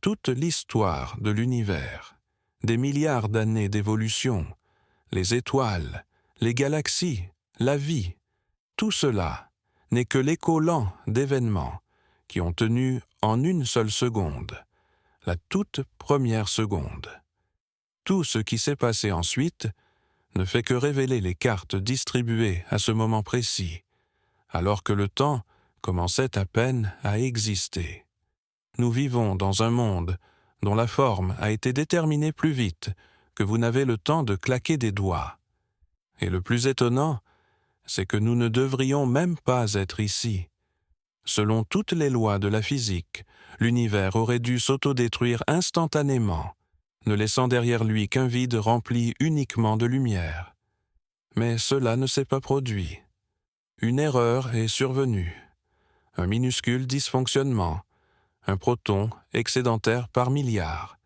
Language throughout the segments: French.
toute l'histoire de l'univers, des milliards d'années d'évolution, les étoiles, les galaxies, la vie, tout cela n'est que l'écho lent d'événements qui ont tenu en une seule seconde, la toute première seconde. Tout ce qui s'est passé ensuite ne fait que révéler les cartes distribuées à ce moment précis, alors que le temps commençait à peine à exister. Nous vivons dans un monde dont la forme a été déterminée plus vite que vous n'avez le temps de claquer des doigts. Et le plus étonnant, c'est que nous ne devrions même pas être ici. Selon toutes les lois de la physique, l'univers aurait dû s'autodétruire instantanément, ne laissant derrière lui qu'un vide rempli uniquement de lumière. Mais cela ne s'est pas produit. Une erreur est survenue. Un minuscule dysfonctionnement, un proton excédentaire par milliard.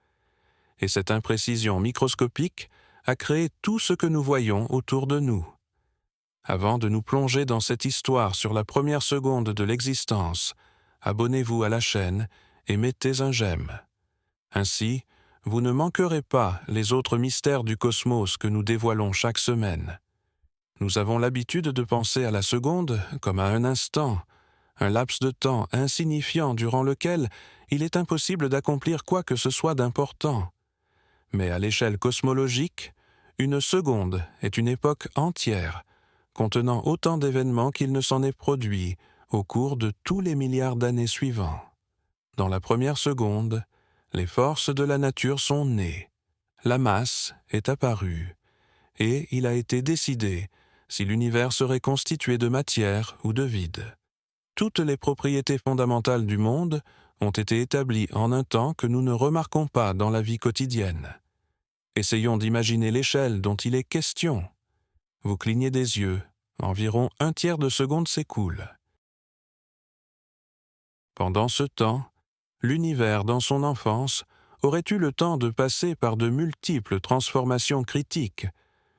Et cette imprécision microscopique a créé tout ce que nous voyons autour de nous. Avant de nous plonger dans cette histoire sur la première seconde de l'existence, abonnez-vous à la chaîne et mettez un j'aime. Ainsi, vous ne manquerez pas les autres mystères du cosmos que nous dévoilons chaque semaine. Nous avons l'habitude de penser à la seconde comme à un instant, un laps de temps insignifiant durant lequel il est impossible d'accomplir quoi que ce soit d'important. Mais à l'échelle cosmologique, une seconde est une époque entière, contenant autant d'événements qu'il ne s'en est produit au cours de tous les milliards d'années suivants. Dans la première seconde, les forces de la nature sont nées, la masse est apparue, et il a été décidé si l'univers serait constitué de matière ou de vide. Toutes les propriétés fondamentales du monde ont été établies en un temps que nous ne remarquons pas dans la vie quotidienne. Essayons d'imaginer l'échelle dont il est question. Vous clignez des yeux, environ un tiers de seconde s'écoule. Pendant ce temps, l'univers dans son enfance aurait eu le temps de passer par de multiples transformations critiques,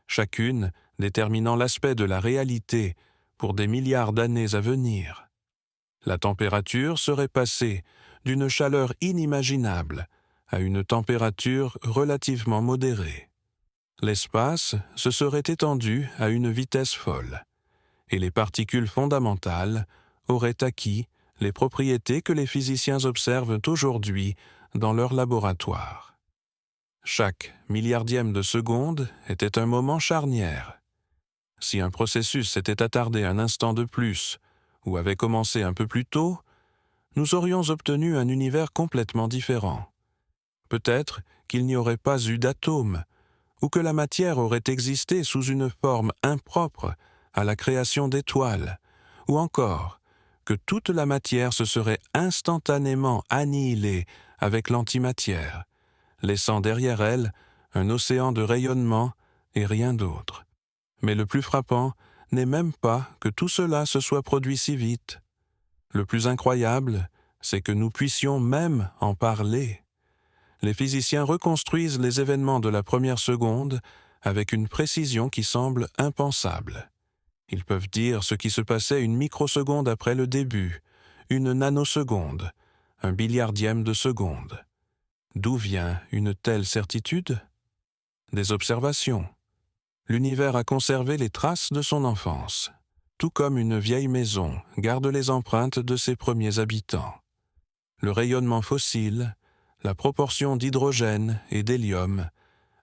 chacune déterminant l'aspect de la réalité pour des milliards d'années à venir. La température serait passée d'une chaleur inimaginable à une température relativement modérée. L'espace se serait étendu à une vitesse folle, et les particules fondamentales auraient acquis les propriétés que les physiciens observent aujourd'hui dans leurs laboratoires. Chaque milliardième de seconde était un moment charnière. Si un processus s'était attardé un instant de plus ou avait commencé un peu plus tôt, nous aurions obtenu un univers complètement différent. Peut-être qu'il n'y aurait pas eu d'atomes, ou que la matière aurait existé sous une forme impropre à la création d'étoiles, ou encore que toute la matière se serait instantanément annihilée avec l'antimatière, laissant derrière elle un océan de rayonnement et rien d'autre. Mais le plus frappant n'est même pas que tout cela se soit produit si vite. Le plus incroyable, c'est que nous puissions même en parler. Les physiciens reconstruisent les événements de la première seconde avec une précision qui semble impensable. Ils peuvent dire ce qui se passait une microseconde après le début, une nanoseconde, un billiardième de seconde. D'où vient une telle certitude? Des observations. L'univers a conservé les traces de son enfance, tout comme une vieille maison garde les empreintes de ses premiers habitants. Le rayonnement fossile, la proportion d'hydrogène et d'hélium,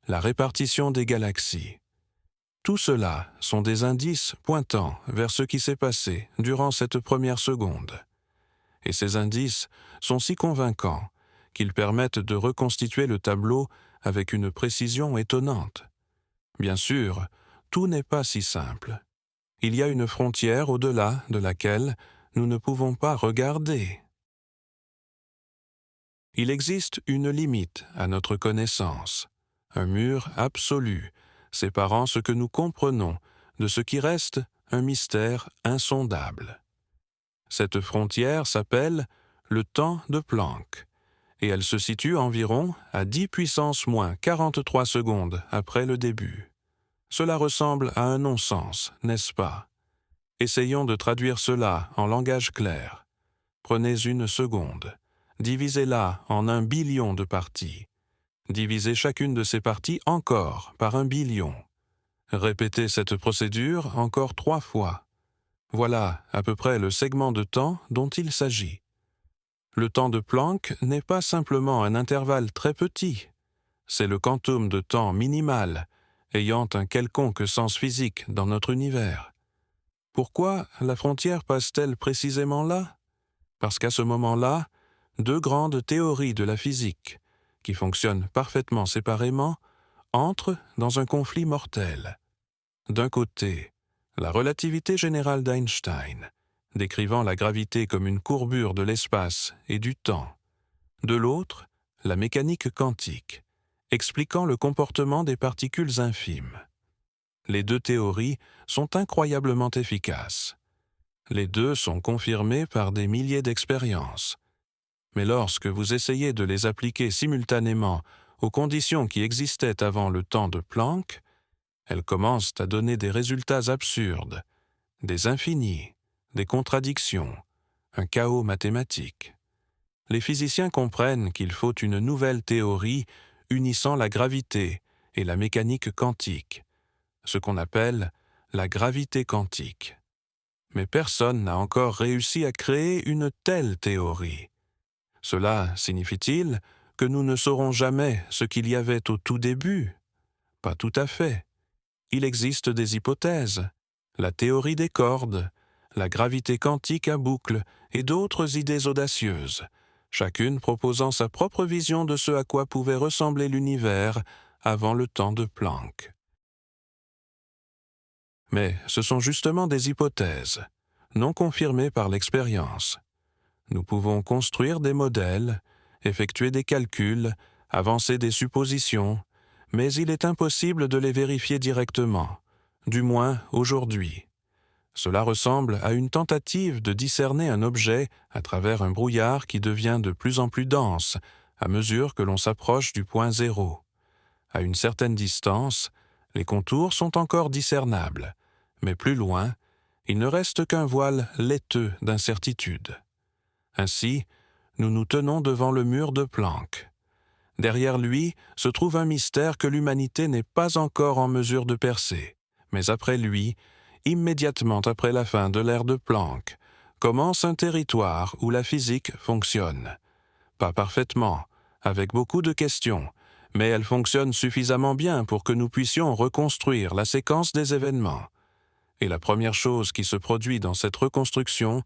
la répartition des galaxies. Tout cela sont des indices pointant vers ce qui s'est passé durant cette première seconde. Et ces indices sont si convaincants qu'ils permettent de reconstituer le tableau avec une précision étonnante. Bien sûr, tout n'est pas si simple. Il y a une frontière au-delà de laquelle nous ne pouvons pas regarder. Il existe une limite à notre connaissance, un mur absolu, séparant ce que nous comprenons de ce qui reste un mystère insondable. Cette frontière s'appelle le temps de Planck, et elle se situe environ à 10 puissance moins 43 secondes après le début. Cela ressemble à un non-sens, n'est-ce pas? Essayons de traduire cela en langage clair. Prenez une seconde. divisez-la en 1 billion de parties. Divisez chacune de ces parties encore par 1 billion. Répétez cette procédure encore 3 fois. Voilà à peu près le segment de temps dont il s'agit. Le temps de Planck n'est pas simplement un intervalle très petit, c'est le quantum de temps minimal, ayant un quelconque sens physique dans notre univers. Pourquoi la frontière passe-t-elle précisément là? Parce qu'à ce moment-là, 2 grandes théories de la physique, qui fonctionnent parfaitement séparément, entrent dans un conflit mortel. D'un côté, la relativité générale d'Einstein, décrivant la gravité comme une courbure de l'espace et du temps. De l'autre, la mécanique quantique, expliquant le comportement des particules infimes. Les 2 théories sont incroyablement efficaces. Les 2 sont confirmées par des milliers d'expériences. Mais lorsque vous essayez de les appliquer simultanément aux conditions qui existaient avant le temps de Planck, elles commencent à donner des résultats absurdes, des infinis, des contradictions, un chaos mathématique. Les physiciens comprennent qu'il faut une nouvelle théorie unissant la gravité et la mécanique quantique, ce qu'on appelle la gravité quantique. Mais personne n'a encore réussi à créer une telle théorie. Cela signifie-t-il que nous ne saurons jamais ce qu'il y avait au tout début? Pas tout à fait. Il existe des hypothèses, la théorie des cordes, la gravité quantique à boucle et d'autres idées audacieuses, chacune proposant sa propre vision de ce à quoi pouvait ressembler l'univers avant le temps de Planck. Mais ce sont justement des hypothèses, non confirmées par l'expérience. Nous pouvons construire des modèles, effectuer des calculs, avancer des suppositions, mais il est impossible de les vérifier directement, du moins aujourd'hui. Cela ressemble à une tentative de discerner un objet à travers un brouillard qui devient de plus en plus dense à mesure que l'on s'approche du point zéro. À une certaine distance, les contours sont encore discernables, mais plus loin, il ne reste qu'un voile laiteux d'incertitude. Ainsi, nous nous tenons devant le mur de Planck. Derrière lui se trouve un mystère que l'humanité n'est pas encore en mesure de percer. Mais après lui, immédiatement après la fin de l'ère de Planck, commence un territoire où la physique fonctionne. Pas parfaitement, avec beaucoup de questions, mais elle fonctionne suffisamment bien pour que nous puissions reconstruire la séquence des événements. Et la première chose qui se produit dans cette reconstruction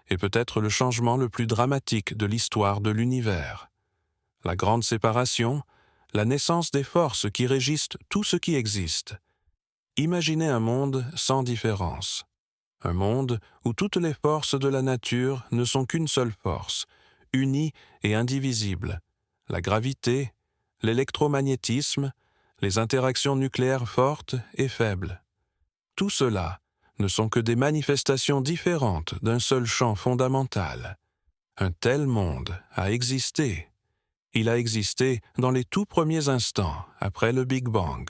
est peut-être le changement le plus dramatique de l'histoire de l'univers. La grande séparation, la naissance des forces qui régissent tout ce qui existe. Imaginez un monde sans différence. Un monde où toutes les forces de la nature ne sont qu'une seule force, unie et indivisible. La gravité, l'électromagnétisme, les interactions nucléaires fortes et faibles. Tout cela ne sont que des manifestations différentes d'un seul champ fondamental. Un tel monde a existé. Il a existé dans les tout premiers instants, après le Big Bang,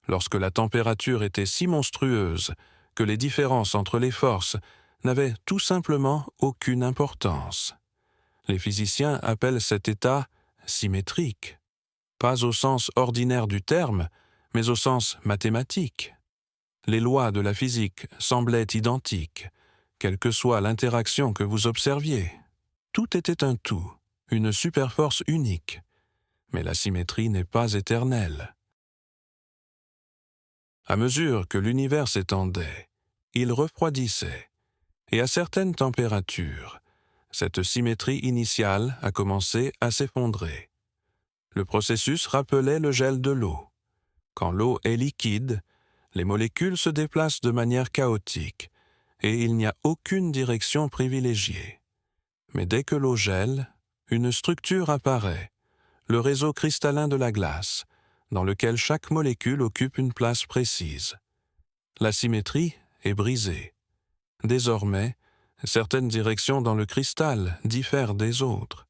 lorsque la température était si monstrueuse que les différences entre les forces n'avaient tout simplement aucune importance. Les physiciens appellent cet état symétrique, pas au sens ordinaire du terme, mais au sens mathématique. Les lois de la physique semblaient identiques, quelle que soit l'interaction que vous observiez. Tout était un tout, une superforce unique. Mais la symétrie n'est pas éternelle. À mesure que l'univers s'étendait, il refroidissait, et à certaines températures, cette symétrie initiale a commencé à s'effondrer. Le processus rappelait le gel de l'eau. Quand l'eau est liquide, les molécules se déplacent de manière chaotique, et il n'y a aucune direction privilégiée. Mais dès que l'eau gèle, une structure apparaît, le réseau cristallin de la glace, dans lequel chaque molécule occupe une place précise. La symétrie est brisée. Désormais, certaines directions dans le cristal diffèrent des autres.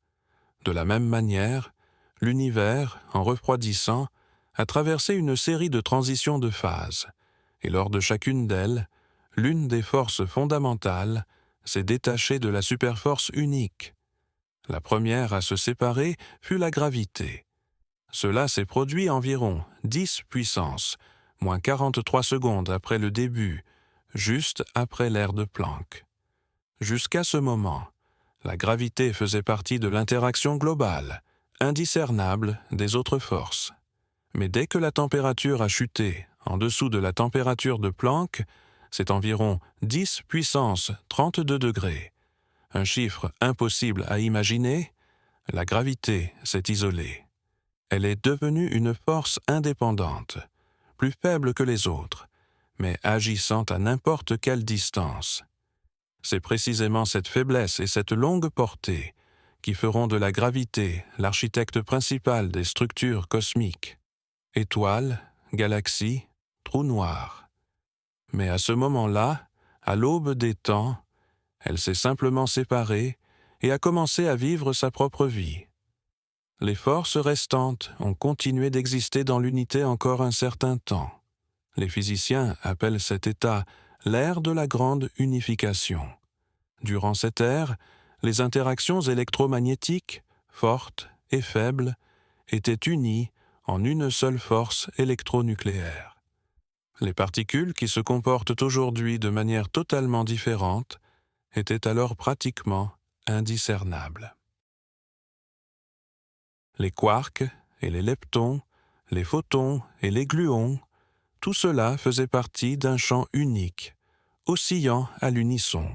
De la même manière, l'univers, en refroidissant, a traversé une série de transitions de phase, et lors de chacune d'elles, l'une des forces fondamentales s'est détachée de la superforce unique. La première à se séparer fut la gravité. Cela s'est produit environ 10 puissance, moins 43 secondes après le début, juste après l'ère de Planck. Jusqu'à ce moment, la gravité faisait partie de l'interaction globale, indiscernable des autres forces. Mais dès que la température a chuté en dessous de la température de Planck, c'est environ 10 puissance 32 degrés. Un chiffre impossible à imaginer, la gravité s'est isolée. Elle est devenue une force indépendante, plus faible que les autres, mais agissant à n'importe quelle distance. C'est précisément cette faiblesse et cette longue portée qui feront de la gravité l'architecte principal des structures cosmiques. Étoiles, galaxies, trous noirs. Mais à ce moment-là, à l'aube des temps, elle s'est simplement séparée et a commencé à vivre sa propre vie. Les forces restantes ont continué d'exister dans l'unité encore un certain temps. Les physiciens appellent cet état l'ère de la grande unification. Durant cette ère, les interactions électromagnétiques, fortes et faibles, étaient unies en une seule force électronucléaire. Les particules qui se comportent aujourd'hui de manière totalement différente étaient alors pratiquement indiscernables. Les quarks et les leptons, les photons et les gluons, tout cela faisait partie d'un champ unique, oscillant à l'unisson.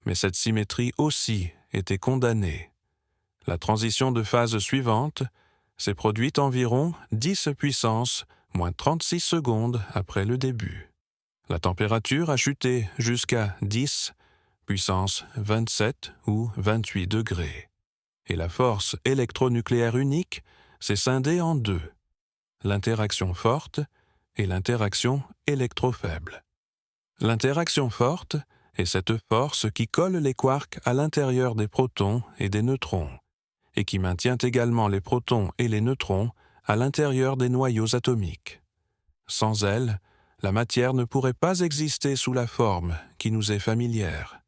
Mais cette symétrie aussi était condamnée. La transition de phase suivante s'est produite environ 10 puissance moins 36 secondes après le début. La température a chuté jusqu'à 10 puissance 27 ou 28 degrés. Et la force électronucléaire unique s'est scindée en deux, l'interaction forte et l'interaction électrofaible. L'interaction forte est cette force qui colle les quarks à l'intérieur des protons et des neutrons, et qui maintient également les protons et les neutrons à l'intérieur des noyaux atomiques. Sans elle, la matière ne pourrait pas exister sous la forme qui nous est familière.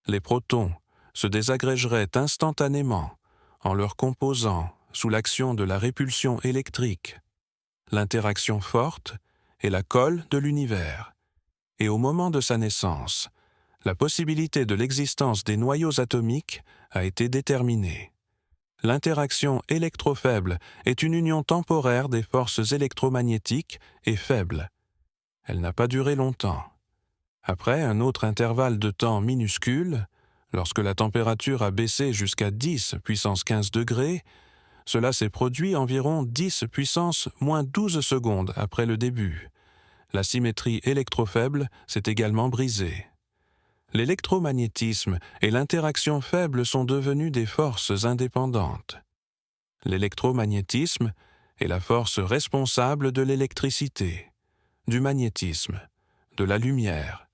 Les protons se désagrégeraient instantanément en leur composant sous l'action de la répulsion électrique. L'interaction forte est la colle de l'univers, et au moment de sa naissance, la possibilité de l'existence des noyaux atomiques a été déterminée. L'interaction électrofaible est une union temporaire des forces électromagnétiques et faible. Elle n'a pas duré longtemps. Après un autre intervalle de temps minuscule, lorsque la température a baissé jusqu'à 10 puissance 15 degrés, cela s'est produit environ 10 puissance moins 12 secondes après le début. La symétrie électrofaible s'est également brisée. L'électromagnétisme et l'interaction faible sont devenus des forces indépendantes. L'électromagnétisme est la force responsable de l'électricité, du magnétisme, de la lumière,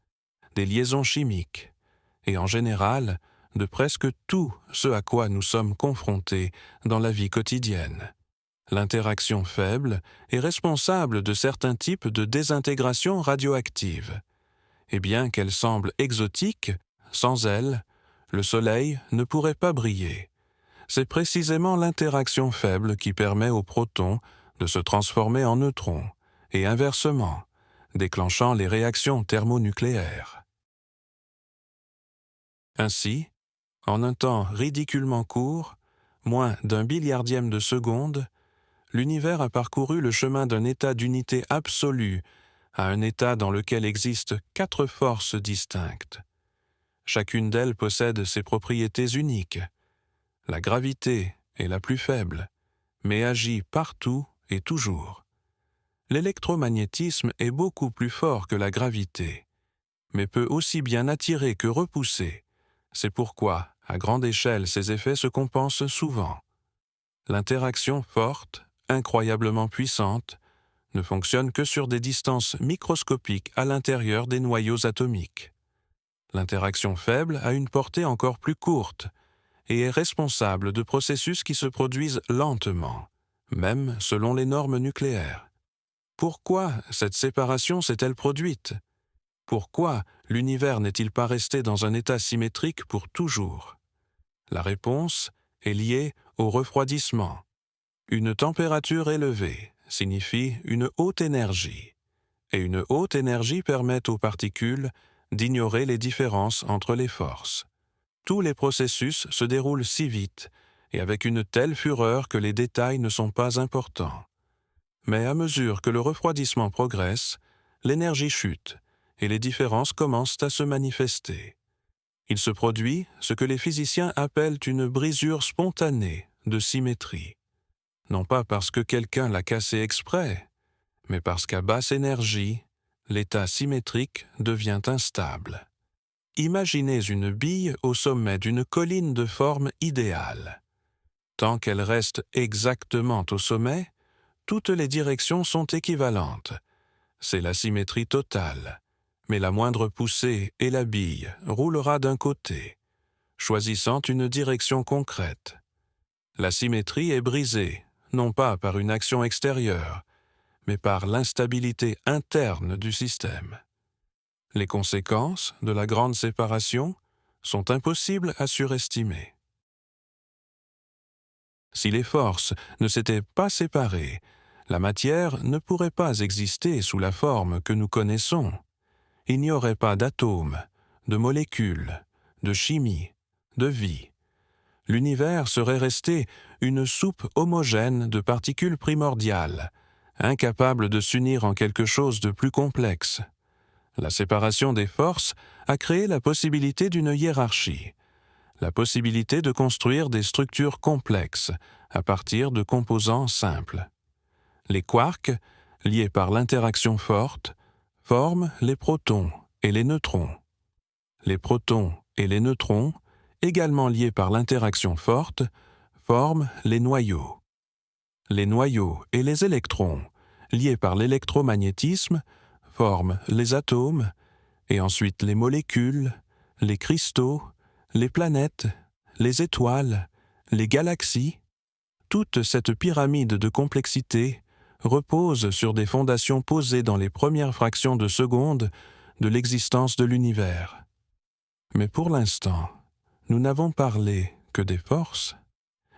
des liaisons chimiques, et en général, de presque tout ce à quoi nous sommes confrontés dans la vie quotidienne. L'interaction faible est responsable de certains types de désintégration radioactive. Et bien qu'elle semble exotique, sans elle, le Soleil ne pourrait pas briller. C'est précisément l'interaction faible qui permet aux protons de se transformer en neutrons, et inversement, déclenchant les réactions thermonucléaires. Ainsi, en un temps ridiculement court, moins d'un billiardième de seconde, l'univers a parcouru le chemin d'un état d'unité absolue à un état dans lequel existent 4 forces distinctes. Chacune d'elles possède ses propriétés uniques. La gravité est la plus faible, mais agit partout et toujours. L'électromagnétisme est beaucoup plus fort que la gravité, mais peut aussi bien attirer que repousser. C'est pourquoi, à grande échelle, ces effets se compensent souvent. L'interaction forte, incroyablement puissante, ne fonctionne que sur des distances microscopiques à l'intérieur des noyaux atomiques. L'interaction faible a une portée encore plus courte et est responsable de processus qui se produisent lentement, même selon les normes nucléaires. Pourquoi cette séparation s'est-elle produite ? Pourquoi l'univers n'est-il pas resté dans un état symétrique pour toujours ? La réponse est liée au refroidissement. Une température élevée signifie une haute énergie, et une haute énergie permet aux particules d'ignorer les différences entre les forces. Tous les processus se déroulent si vite et avec une telle fureur que les détails ne sont pas importants. Mais à mesure que le refroidissement progresse, l'énergie chute et les différences commencent à se manifester. Il se produit ce que les physiciens appellent une brisure spontanée de symétrie. Non pas parce que quelqu'un l'a cassé exprès, mais parce qu'à basse énergie, l'état symétrique devient instable. Imaginez une bille au sommet d'une colline de forme idéale. Tant qu'elle reste exactement au sommet, toutes les directions sont équivalentes. C'est la symétrie totale. Mais la moindre poussée et la bille roulera d'un côté, choisissant une direction concrète. La symétrie est brisée, non pas par une action extérieure, mais par l'instabilité interne du système. Les conséquences de la grande séparation sont impossibles à surestimer. Si les forces ne s'étaient pas séparées, la matière ne pourrait pas exister sous la forme que nous connaissons. Il n'y aurait pas d'atomes, de molécules, de chimie, de vie. L'univers serait resté une soupe homogène de particules primordiales, incapable de s'unir en quelque chose de plus complexe. La séparation des forces a créé la possibilité d'une hiérarchie, la possibilité de construire des structures complexes à partir de composants simples. Les quarks, liés par l'interaction forte, forment les protons et les neutrons. Les protons et les neutrons, également liés par l'interaction forte, forment les noyaux. Les noyaux et les électrons, liés par l'électromagnétisme, forment les atomes, et ensuite les molécules, les cristaux, les planètes, les étoiles, les galaxies. Toute cette pyramide de complexité repose sur des fondations posées dans les premières fractions de seconde de l'existence de l'univers. Mais pour l'instant, nous n'avons parlé que des forces.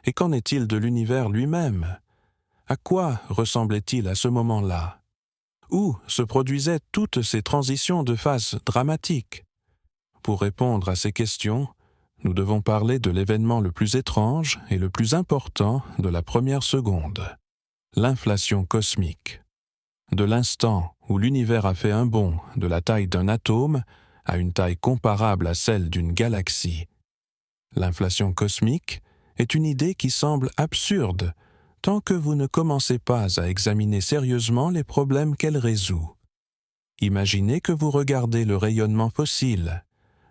Et qu'en est-il de l'univers lui-même? À quoi ressemblait-il à ce moment-là? Où se produisaient toutes ces transitions de phase dramatiques? Pour répondre à ces questions, nous devons parler de l'événement le plus étrange et le plus important de la première seconde, l'inflation cosmique. De l'instant où l'univers a fait un bond de la taille d'un atome à une taille comparable à celle d'une galaxie. L'inflation cosmique est une idée qui semble absurde tant que vous ne commencez pas à examiner sérieusement les problèmes qu'elle résout. Imaginez que vous regardez le rayonnement fossile,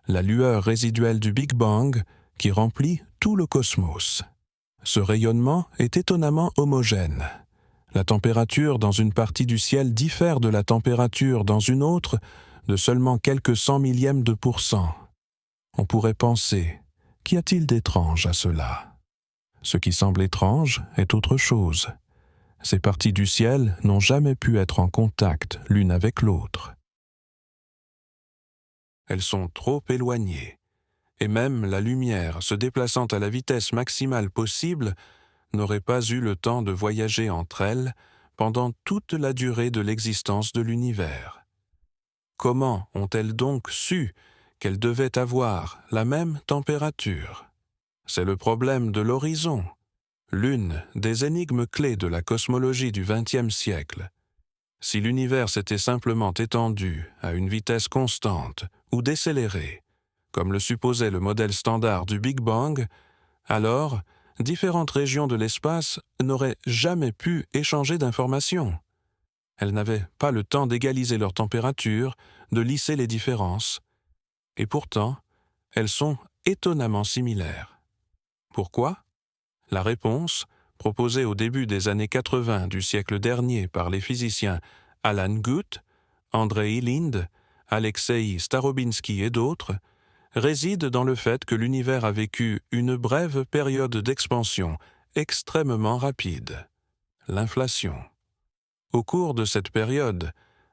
la lueur résiduelle du Big Bang qui remplit tout le cosmos. Ce rayonnement est étonnamment homogène. La température dans une partie du ciel diffère de la température dans une autre de seulement quelques 100 millièmes de %. On pourrait penser, qu'y a-t-il d'étrange à cela? Ce qui semble étrange est autre chose. Ces parties du ciel n'ont jamais pu être en contact l'une avec l'autre. Elles sont trop éloignées, et même la lumière se déplaçant à la vitesse maximale possible n'aurait pas eu le temps de voyager entre elles pendant toute la durée de l'existence de l'univers. Comment ont-elles donc su qu'elles devaient avoir la même température? C'est le problème de l'horizon, l'une des énigmes clés de la cosmologie du XXe siècle. Si l'univers s'était simplement étendu à une vitesse constante ou décéléré, comme le supposait le modèle standard du Big Bang, alors différentes régions de l'espace n'auraient jamais pu échanger d'informations. Elles n'avaient pas le temps d'égaliser leur température, de lisser les différences. Et pourtant, elles sont étonnamment similaires. Pourquoi? La réponse, proposée au début des années 80 du siècle dernier par les physiciens Alan Guth, Andrei Linde, Alexei Starobinsky et d'autres, réside dans le fait que l'univers a vécu une brève période d'expansion extrêmement rapide, l'inflation. Au cours de cette période,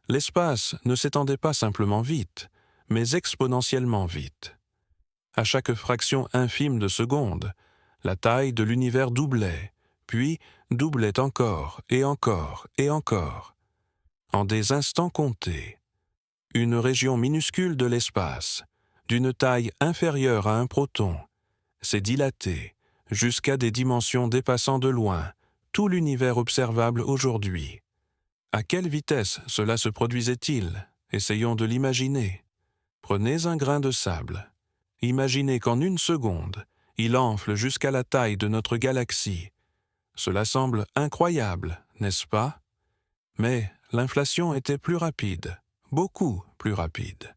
l'espace ne s'étendait pas simplement vite, mais exponentiellement vite. À chaque fraction infime de seconde, La taille de l'univers doublait, puis doublait encore et encore et encore. En des instants comptés, une région minuscule de l'espace, d'une taille inférieure à un proton, s'est dilatée jusqu'à des dimensions dépassant de loin tout l'univers observable aujourd'hui. À quelle vitesse cela se produisait-il? Essayons de l'imaginer. Prenez un grain de sable. Imaginez qu'en une seconde, il enfle jusqu'à la taille de notre galaxie. Cela semble incroyable, n'est-ce pas? Mais l'inflation était plus rapide, beaucoup plus rapide.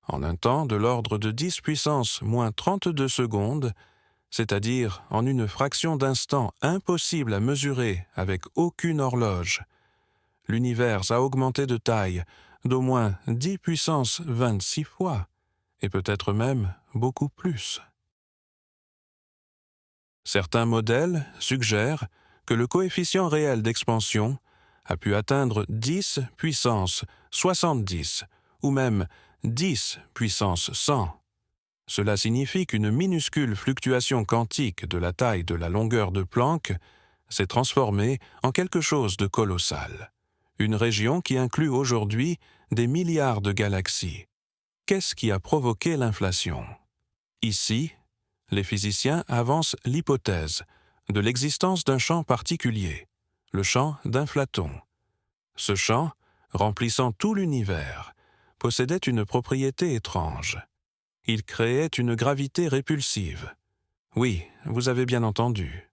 En un temps de l'ordre de 10 puissance moins 32 secondes, c'est-à-dire en une fraction d'instant impossible à mesurer avec aucune horloge, l'univers a augmenté de taille d'au moins 10 puissance 26 fois, et peut-être même beaucoup plus. Certains modèles suggèrent que le coefficient réel d'expansion a pu atteindre 10 puissance 70 ou même 10 puissance 100. Cela signifie qu'une minuscule fluctuation quantique de la taille de la longueur de Planck s'est transformée en quelque chose de colossal. Une région qui inclut aujourd'hui des milliards de galaxies. Qu'est-ce qui a provoqué l'inflation? Ici, les physiciens avancent l'hypothèse de l'existence d'un champ particulier, le champ d'inflaton. Ce champ, remplissant tout l'univers, possédait une propriété étrange. Il créait une gravité répulsive. Oui, vous avez bien entendu.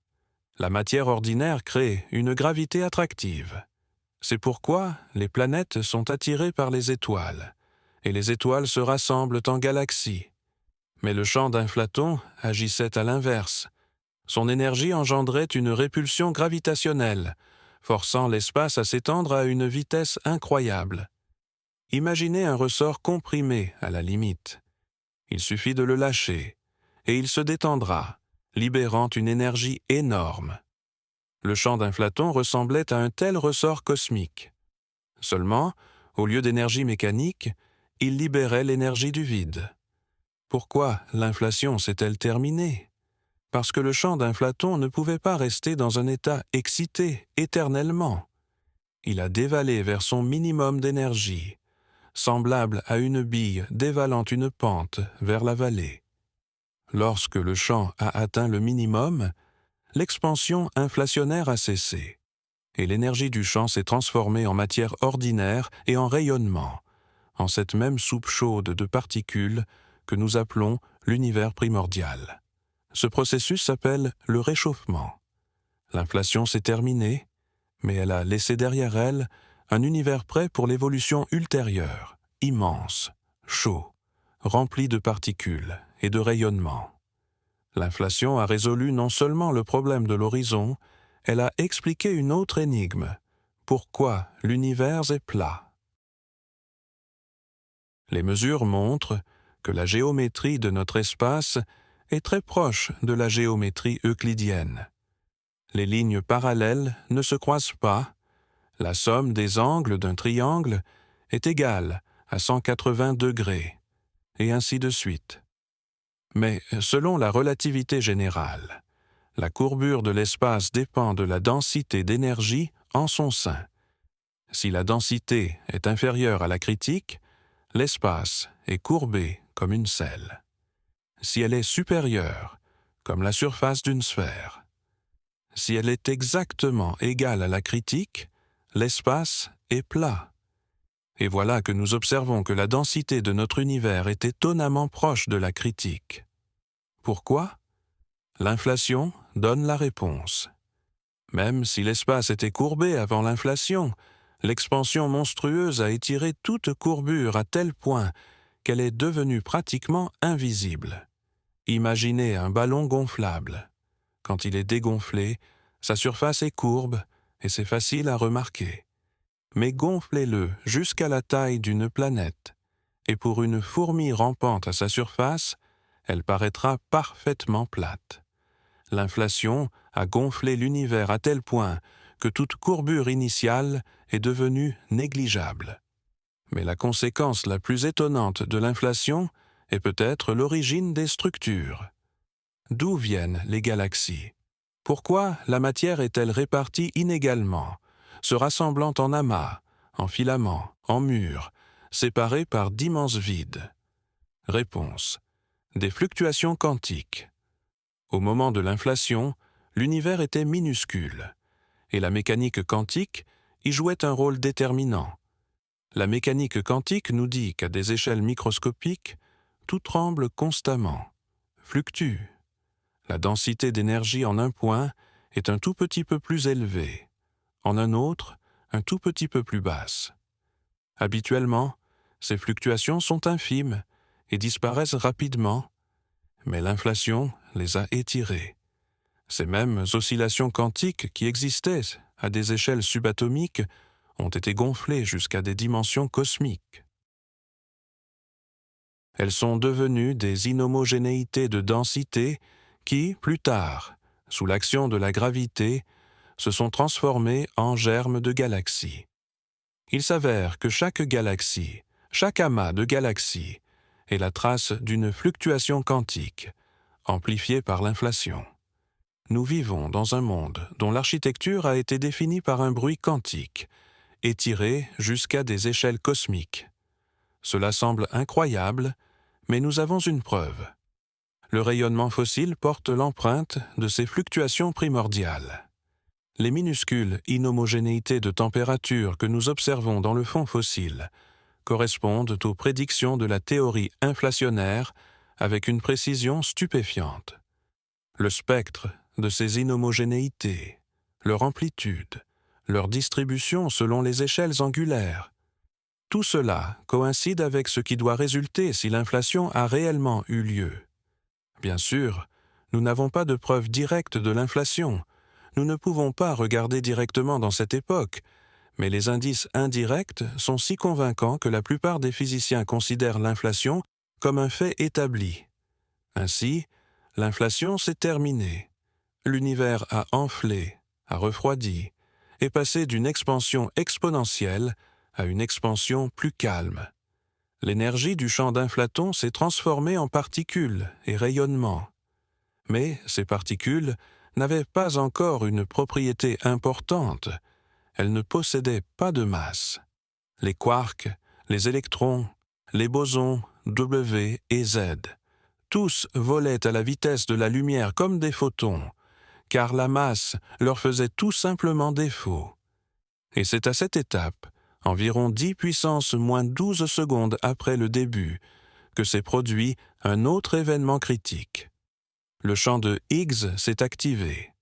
La matière ordinaire crée une gravité attractive. C'est pourquoi les planètes sont attirées par les étoiles, et les étoiles se rassemblent en galaxies. Mais le champ d'inflaton agissait à l'inverse. Son énergie engendrait une répulsion gravitationnelle, forçant l'espace à s'étendre à une vitesse incroyable. Imaginez un ressort comprimé à la limite. Il suffit de le lâcher, et il se détendra, libérant une énergie énorme. Le champ d'inflaton ressemblait à un tel ressort cosmique. Seulement, au lieu d'énergie mécanique, il libérait l'énergie du vide. Pourquoi l'inflation s'est-elle terminée? Parce que le champ d'inflaton ne pouvait pas rester dans un état excité éternellement. Il a dévalé vers son minimum d'énergie, semblable à une bille dévalant une pente vers la vallée. Lorsque le champ a atteint le minimum, l'expansion inflationnaire a cessé, et l'énergie du champ s'est transformée en matière ordinaire et en rayonnement, en cette même soupe chaude de particules que nous appelons l'univers primordial. Ce processus s'appelle le réchauffement. L'inflation s'est terminée, mais elle a laissé derrière elle un univers prêt pour l'évolution ultérieure, immense, chaud, rempli de particules et de rayonnement. L'inflation a résolu non seulement le problème de l'horizon, elle a expliqué une autre énigme. Pourquoi l'univers est plat? Les mesures montrent que la géométrie de notre espace est très proche de la géométrie euclidienne. Les lignes parallèles ne se croisent pas. La somme des angles d'un triangle est égale à 180 degrés, et ainsi de suite. Mais selon la relativité générale, la courbure de l'espace dépend de la densité d'énergie en son sein. Si la densité est inférieure à la critique, l'espace est courbé comme une selle. Si elle est supérieure, comme la surface d'une sphère. Si elle est exactement égale à la critique, l'espace est plat. Et voilà que nous observons que la densité de notre univers est étonnamment proche de la critique. Pourquoi? L'inflation donne la réponse. Même si l'espace était courbé avant l'inflation, l'expansion monstrueuse a étiré toute courbure à tel point qu'elle est devenue pratiquement invisible. Imaginez un ballon gonflable. Quand il est dégonflé, sa surface est courbe et c'est facile à remarquer. Mais gonflez-le jusqu'à la taille d'une planète, et pour une fourmi rampante à sa surface, elle paraîtra parfaitement plate. L'inflation a gonflé l'univers à tel point que toute courbure initiale est devenue négligeable. Mais la conséquence la plus étonnante de l'inflation est peut-être l'origine des structures. D'où viennent les galaxies? Pourquoi la matière est-elle répartie inégalement, se rassemblant en amas, en filaments, en murs, séparés par d'immenses vides? Réponse. Des fluctuations quantiques. Au moment de l'inflation, l'univers était minuscule, et la mécanique quantique y jouait un rôle déterminant. La mécanique quantique nous dit qu'à des échelles microscopiques, tout tremble constamment, fluctue. La densité d'énergie en un point est un tout petit peu plus élevée, en un autre, un tout petit peu plus basse. Habituellement, ces fluctuations sont infimes et disparaissent rapidement, mais l'inflation les a étirées. Ces mêmes oscillations quantiques qui existaient à des échelles subatomiques ont été gonflées jusqu'à des dimensions cosmiques. Elles sont devenues des inhomogénéités de densité qui, plus tard, sous l'action de la gravité, se sont transformées en germes de galaxies. Il s'avère que chaque galaxie, chaque amas de galaxies, est la trace d'une fluctuation quantique, amplifiée par l'inflation. Nous vivons dans un monde dont l'architecture a été définie par un bruit quantique, étiré jusqu'à des échelles cosmiques. Cela semble incroyable, mais nous avons une preuve. Le rayonnement fossile porte l'empreinte de ces fluctuations primordiales. Les minuscules inhomogénéités de température que nous observons dans le fond fossile correspondent aux prédictions de la théorie inflationnaire avec une précision stupéfiante. Le spectre de ces inhomogénéités, leur amplitude, leur distribution selon les échelles angulaires, tout cela coïncide avec ce qui doit résulter si l'inflation a réellement eu lieu. Bien sûr, nous n'avons pas de preuve directe de l'inflation. Nous ne pouvons pas regarder directement dans cette époque, mais les indices indirects sont si convaincants que la plupart des physiciens considèrent l'inflation comme un fait établi. Ainsi, l'inflation s'est terminée. L'univers a enflé, a refroidi, est passé d'une expansion exponentielle à une expansion plus calme. L'énergie du champ d'inflaton s'est transformée en particules et rayonnements. Mais ces particules n'avaient pas encore une propriété importante. Elles ne possédaient pas de masse. Les quarks, les électrons, les bosons W et Z, tous volaient à la vitesse de la lumière comme des photons, car la masse leur faisait tout simplement défaut. Et c'est à cette étape, environ 10 puissance moins 12 secondes après le début, que s'est produit un autre événement critique. Le champ de Higgs s'est activé.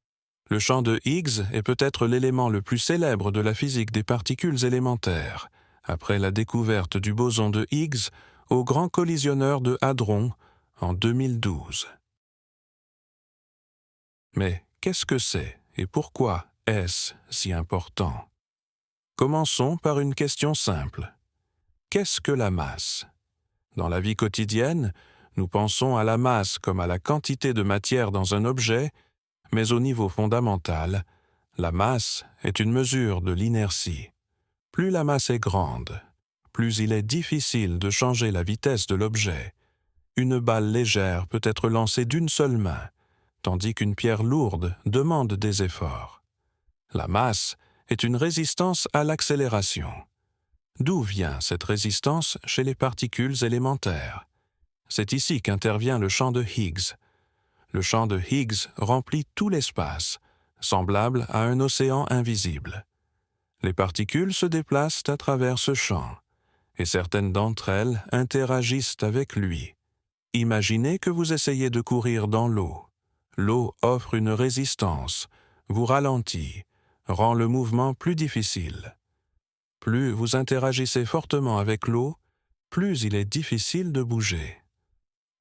Le champ de Higgs est peut-être l'élément le plus célèbre de la physique des particules élémentaires, après la découverte du boson de Higgs au grand collisionneur de Hadron en 2012. Mais qu'est-ce que c'est et pourquoi est-ce si important? Commençons par une question simple. Qu'est-ce que la masse? Dans la vie quotidienne, nous pensons à la masse comme à la quantité de matière dans un objet, mais au niveau fondamental, la masse est une mesure de l'inertie. Plus la masse est grande, plus il est difficile de changer la vitesse de l'objet. Une balle légère peut être lancée d'une seule main, tandis qu'une pierre lourde demande des efforts. La masse est une résistance à l'accélération. D'où vient cette résistance chez les particules élémentaires? C'est ici qu'intervient le champ de Higgs. Le champ de Higgs remplit tout l'espace, semblable à un océan invisible. Les particules se déplacent à travers ce champ, et certaines d'entre elles interagissent avec lui. Imaginez que vous essayez de courir dans l'eau. L'eau offre une résistance, vous ralentit, rend le mouvement plus difficile. Plus vous interagissez fortement avec l'eau, plus il est difficile de bouger.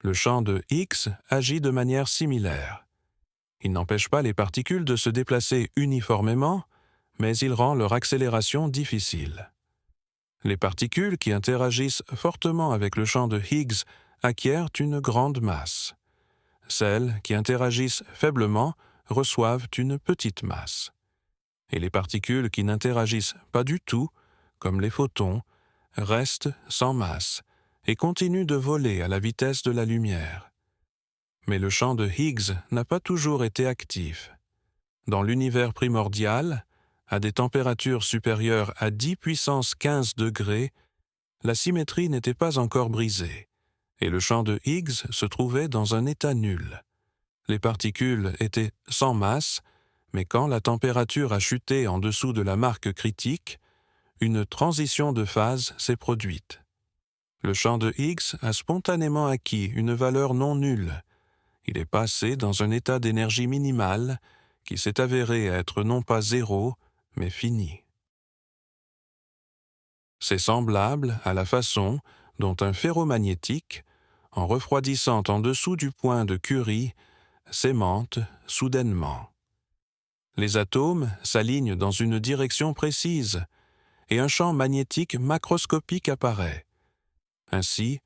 Le champ de Higgs agit de manière similaire. Il n'empêche pas les particules de se déplacer uniformément, mais il rend leur accélération difficile. Les particules qui interagissent fortement avec le champ de Higgs acquièrent une grande masse. Celles qui interagissent faiblement reçoivent une petite masse. Et les particules qui n'interagissent pas du tout, comme les photons, restent sans masse et continuent de voler à la vitesse de la lumière. Mais le champ de Higgs n'a pas toujours été actif. Dans l'univers primordial, à des températures supérieures à 10 puissance 15 degrés, la symétrie n'était pas encore brisée, et le champ de Higgs se trouvait dans un état nul. Les particules étaient sans masse, mais quand la température a chuté en dessous de la marque critique, une transition de phase s'est produite. Le champ de Higgs a spontanément acquis une valeur non nulle. Il est passé dans un état d'énergie minimale qui s'est avéré être non pas zéro, mais fini. C'est semblable à la façon dont un ferromagnétique, en refroidissant en dessous du point de Curie, s'aimante soudainement. Les atomes s'alignent dans une direction précise et un champ magnétique macroscopique apparaît. Ainsi,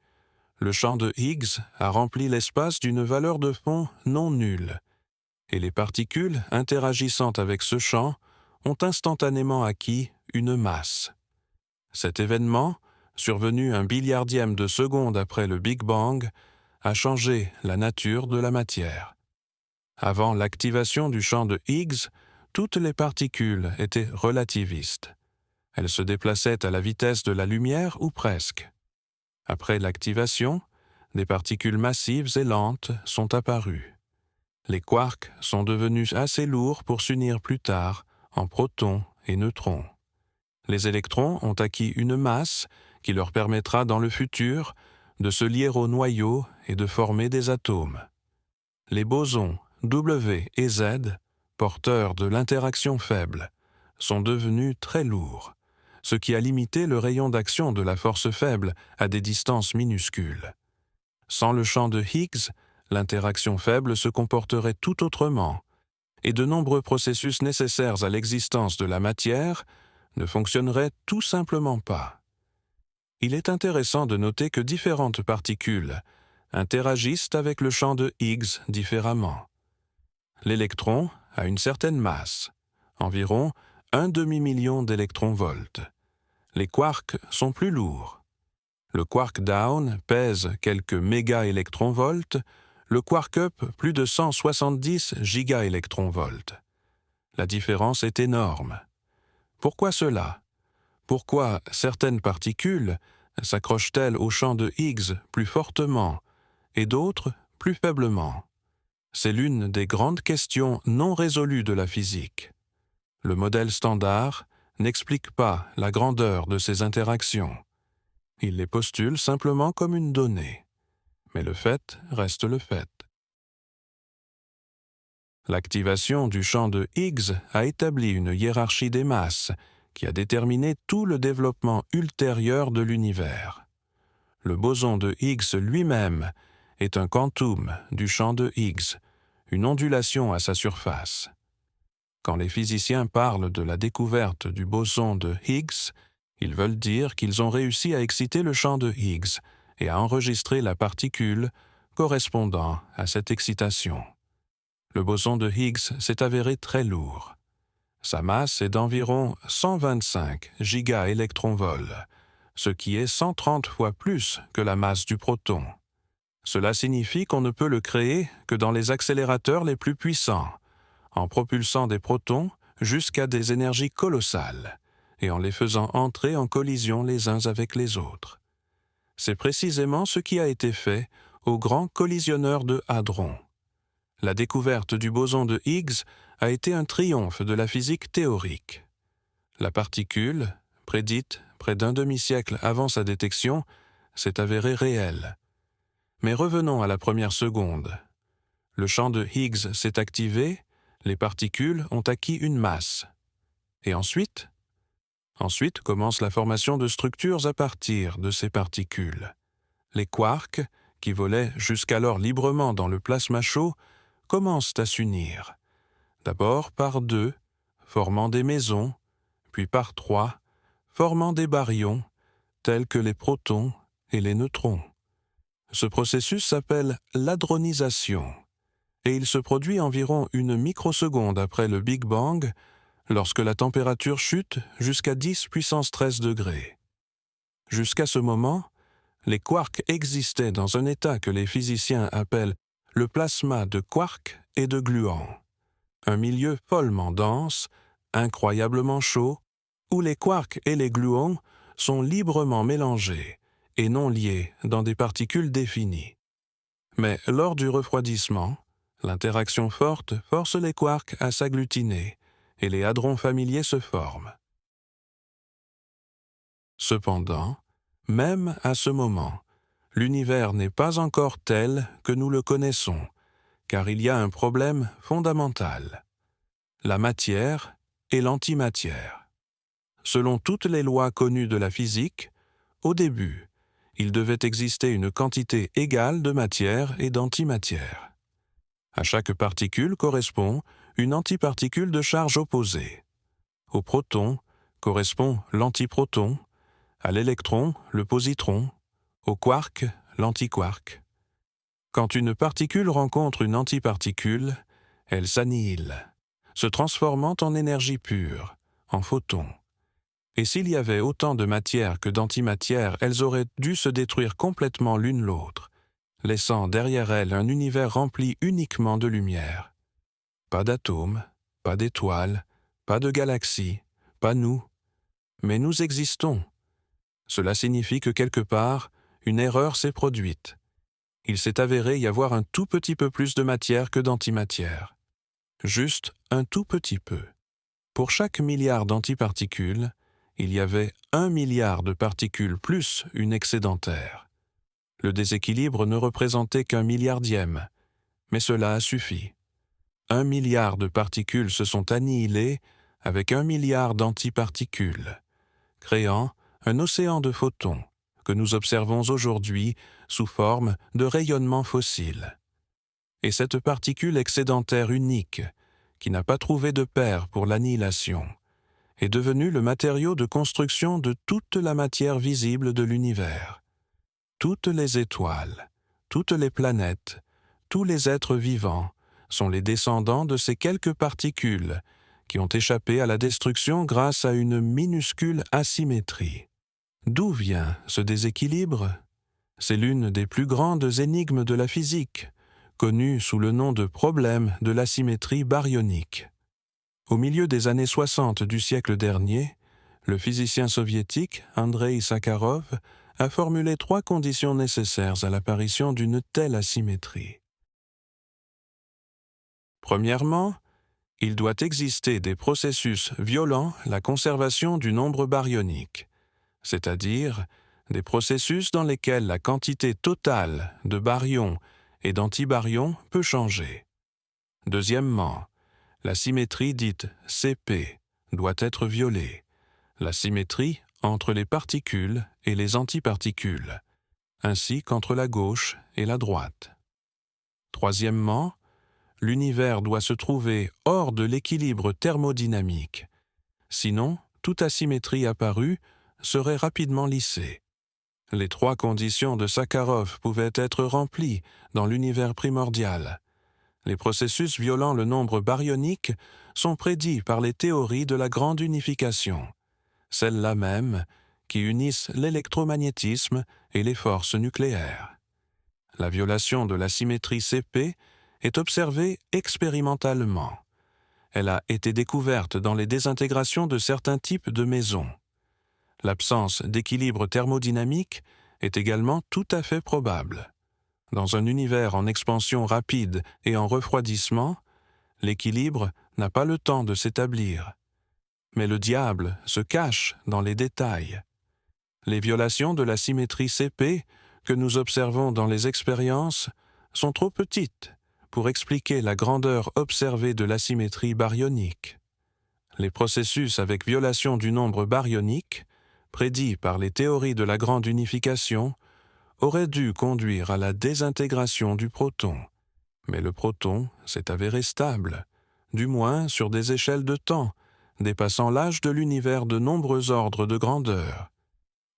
le champ de Higgs a rempli l'espace d'une valeur de fond non nulle, et les particules interagissant avec ce champ ont instantanément acquis une masse. Cet événement, survenu un billiardième de seconde après le Big Bang, a changé la nature de la matière. Avant l'activation du champ de Higgs, toutes les particules étaient relativistes. Elles se déplaçaient à la vitesse de la lumière ou presque. Après l'activation, des particules massives et lentes sont apparues. Les quarks sont devenus assez lourds pour s'unir plus tard en protons et neutrons. Les électrons ont acquis une masse qui leur permettra dans le futur de se lier au noyau et de former des atomes. Les bosons W et Z, porteurs de l'interaction faible, sont devenus très lourds, ce qui a limité le rayon d'action de la force faible à des distances minuscules. Sans le champ de Higgs, l'interaction faible se comporterait tout autrement, et de nombreux processus nécessaires à l'existence de la matière ne fonctionneraient tout simplement pas. Il est intéressant de noter que différentes particules interagissent avec le champ de Higgs différemment. L'électron a une certaine masse, environ 1 demi-million d'électronvolts. Les quarks sont plus lourds. Le quark down pèse quelques mégaélectronvolts, le quark up plus de 170 gigaélectronvolts. La différence est énorme. Pourquoi cela? Pourquoi certaines particules s'accrochent-elles au champ de Higgs plus fortement et d'autres plus faiblement? C'est l'une des grandes questions non résolues de la physique. Le modèle standard n'explique pas la grandeur de ces interactions. Il les postule simplement comme une donnée. Mais le fait reste le fait. L'activation du champ de Higgs a établi une hiérarchie des masses qui a déterminé tout le développement ultérieur de l'univers. Le boson de Higgs lui-même est un quantum du champ de Higgs, une ondulation à sa surface. Quand les physiciens parlent de la découverte du boson de Higgs, ils veulent dire qu'ils ont réussi à exciter le champ de Higgs et à enregistrer la particule correspondant à cette excitation. Le boson de Higgs s'est avéré très lourd. Sa masse est d'environ 125 gigaélectronvolts, ce qui est 130 fois plus que la masse du proton. Cela signifie qu'on ne peut le créer que dans les accélérateurs les plus puissants, en propulsant des protons jusqu'à des énergies colossales et en les faisant entrer en collision les uns avec les autres. C'est précisément ce qui a été fait au grand collisionneur de Hadron. La découverte du boson de Higgs a été un triomphe de la physique théorique. La particule, prédite près d'un demi-siècle avant sa détection, s'est avérée réelle. Mais revenons à la première seconde. Le champ de Higgs s'est activé, les particules ont acquis une masse. Et ensuite? Ensuite commence la formation de structures à partir de ces particules. Les quarks, qui volaient jusqu'alors librement dans le plasma chaud, commencent à s'unir. D'abord par 2, formant des mésons, puis par 3, formant des baryons, tels que les protons et les neutrons. Ce processus s'appelle l'hadronisation, et il se produit environ une microseconde après le Big Bang, lorsque la température chute jusqu'à 10 puissance 13 degrés. Jusqu'à ce moment, les quarks existaient dans un état que les physiciens appellent le plasma de quarks et de gluons. Un milieu follement dense, incroyablement chaud, où les quarks et les gluons sont librement mélangés et non liés dans des particules définies. Mais lors du refroidissement, l'interaction forte force les quarks à s'agglutiner et les hadrons familiers se forment. Cependant, même à ce moment, l'univers n'est pas encore tel que nous le connaissons, car il y a un problème fondamental: la matière et l'antimatière. Selon toutes les lois connues de la physique, au début, il devait exister une quantité égale de matière et d'antimatière. À chaque particule correspond une antiparticule de charge opposée. Au proton correspond l'antiproton, à l'électron le positron, au quark l'antiquark. Quand une particule rencontre une antiparticule, elle s'annihile, se transformant en énergie pure, en photons. Et s'il y avait autant de matière que d'antimatière, elles auraient dû se détruire complètement l'une l'autre, laissant derrière elles un univers rempli uniquement de lumière. Pas d'atomes, pas d'étoiles, pas de galaxies, pas nous. Mais nous existons. Cela signifie que quelque part, une erreur s'est produite. Il s'est avéré y avoir un tout petit peu plus de matière que d'antimatière. Juste un tout petit peu. Pour chaque milliard d'antiparticules, il y avait 1 milliard de particules plus une excédentaire. Le déséquilibre ne représentait qu'un milliardième, mais cela a suffi. 1 milliard de particules se sont annihilées avec 1 milliard d'antiparticules, créant un océan de photons que nous observons aujourd'hui sous forme de rayonnement fossile. Et cette particule excédentaire unique, qui n'a pas trouvé de pair pour l'annihilation, est devenue le matériau de construction de toute la matière visible de l'univers. Toutes les étoiles, toutes les planètes, tous les êtres vivants sont les descendants de ces quelques particules qui ont échappé à la destruction grâce à une minuscule asymétrie. D'où vient ce déséquilibre? C'est l'une des plus grandes énigmes de la physique, connue sous le nom de problème de l'asymétrie baryonique. Au milieu des années 60 du siècle dernier, le physicien soviétique Andreï Sakharov a formulé 3 conditions nécessaires à l'apparition d'une telle asymétrie. Premièrement, il doit exister des processus violant la conservation du nombre baryonique, c'est-à-dire des processus dans lesquels la quantité totale de baryons et d'antibaryons peut changer. Deuxièmement, la symétrie dite CP doit être violée, la symétrie entre les particules et les antiparticules, ainsi qu'entre la gauche et la droite. Troisièmement, l'univers doit se trouver hors de l'équilibre thermodynamique, sinon toute asymétrie apparue serait rapidement lissée. Les 3 conditions de Sakharov pouvaient être remplies dans l'univers primordial. Les processus violant le nombre baryonique sont prédits par les théories de la grande unification, celles-là même qui unissent l'électromagnétisme et les forces nucléaires. La violation de la symétrie CP est observée expérimentalement. Elle a été découverte dans les désintégrations de certains types de maisons. L'absence d'équilibre thermodynamique est également tout à fait probable. Dans un univers en expansion rapide et en refroidissement, l'équilibre n'a pas le temps de s'établir. Mais le diable se cache dans les détails. Les violations de la symétrie CP que nous observons dans les expériences sont trop petites pour expliquer la grandeur observée de l'asymétrie baryonique. Les processus avec violation du nombre baryonique, prédits par les théories de la grande unification, auraient dû conduire à la désintégration du proton. Mais le proton s'est avéré stable, du moins sur des échelles de temps, dépassant l'âge de l'univers de nombreux ordres de grandeur.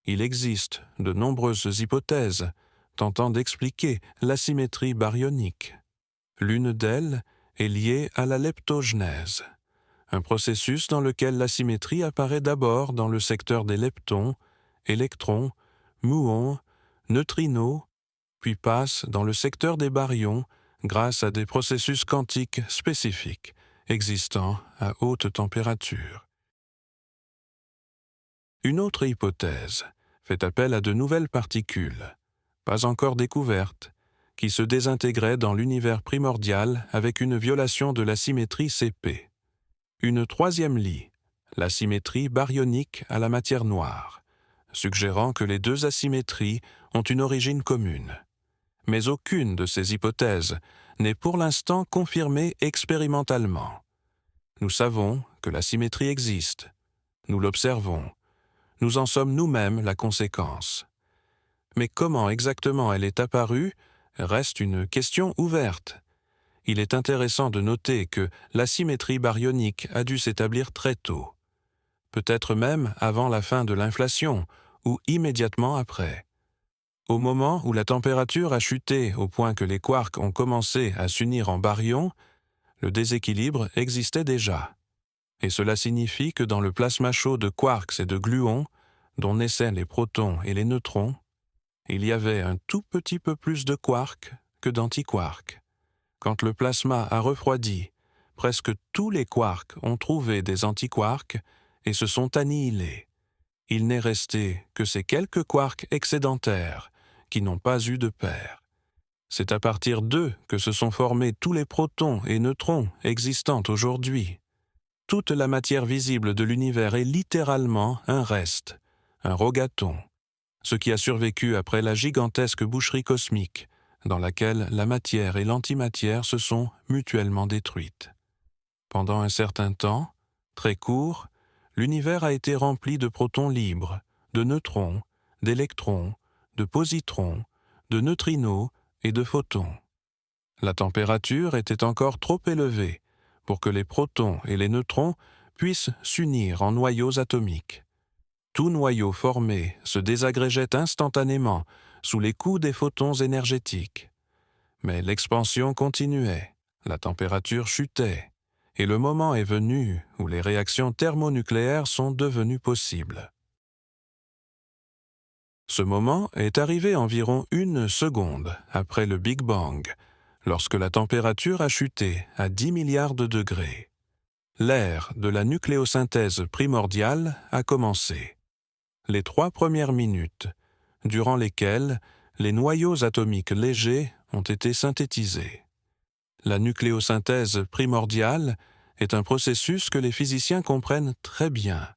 Il existe de nombreuses hypothèses tentant d'expliquer l'asymétrie baryonique. L'une d'elles est liée à la leptogenèse, un processus dans lequel l'asymétrie apparaît d'abord dans le secteur des leptons, électrons, muons, neutrinos, puis passe dans le secteur des baryons grâce à des processus quantiques spécifiques existant à haute température. Une autre hypothèse fait appel à de nouvelles particules, pas encore découvertes, qui se désintégraient dans l'univers primordial avec une violation de la symétrie CP. Une troisième lie, la symétrie baryonique à la matière noire, suggérant que les deux asymétries ont une origine commune. Mais aucune de ces hypothèses n'est pour l'instant confirmée expérimentalement. Nous savons que la symétrie existe, nous l'observons, nous en sommes nous-mêmes la conséquence. Mais comment exactement elle est apparue reste une question ouverte. Il est intéressant de noter que l'asymétrie baryonique a dû s'établir très tôt, peut-être même avant la fin de l'inflation ou immédiatement après. Au moment où la température a chuté au point que les quarks ont commencé à s'unir en baryons, le déséquilibre existait déjà. Et cela signifie que dans le plasma chaud de quarks et de gluons, dont naissaient les protons et les neutrons, il y avait un tout petit peu plus de quarks que d'antiquarks. Quand le plasma a refroidi, presque tous les quarks ont trouvé des antiquarks et se sont annihilés. Il n'est resté que ces quelques quarks excédentaires qui n'ont pas eu de paire. C'est à partir d'eux que se sont formés tous les protons et neutrons existants aujourd'hui. Toute la matière visible de l'univers est littéralement un reste, un rogaton, ce qui a survécu après la gigantesque boucherie cosmique, dans laquelle la matière et l'antimatière se sont mutuellement détruites. Pendant un certain temps, très court, l'univers a été rempli de protons libres, de neutrons, d'électrons, de positrons, de neutrinos et de photons. La température était encore trop élevée pour que les protons et les neutrons puissent s'unir en noyaux atomiques. Tout noyau formé se désagrégeait instantanément sous les coups des photons énergétiques. Mais l'expansion continuait, la température chutait, et le moment est venu où les réactions thermonucléaires sont devenues possibles. Ce moment est arrivé environ 1 seconde après le Big Bang, lorsque la température a chuté à 10 milliards de degrés. L'ère de la nucléosynthèse primordiale a commencé. Les 3 premières minutes, durant lesquelles les noyaux atomiques légers ont été synthétisés. La nucléosynthèse primordiale est un processus que les physiciens comprennent très bien.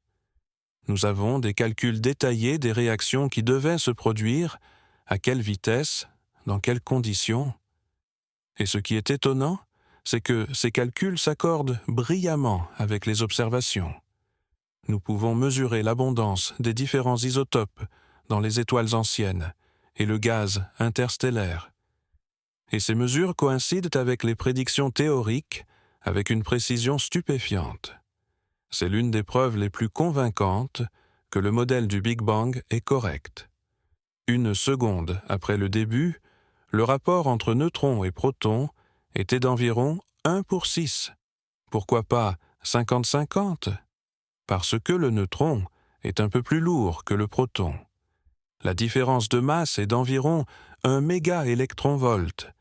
Nous avons des calculs détaillés des réactions qui devaient se produire, à quelle vitesse, dans quelles conditions. Et ce qui est étonnant, c'est que ces calculs s'accordent brillamment avec les observations. Nous pouvons mesurer l'abondance des différents isotopes dans les étoiles anciennes et le gaz interstellaire. Et ces mesures coïncident avec les prédictions théoriques avec une précision stupéfiante. C'est l'une des preuves les plus convaincantes que le modèle du Big Bang est correct. 1 seconde après le début, le rapport entre neutrons et protons était d'environ 1 pour 6. Pourquoi pas 50-50 ? Parce que le neutron est un peu plus lourd que le proton. La différence de masse est d'environ 1 mégaélectronvolt.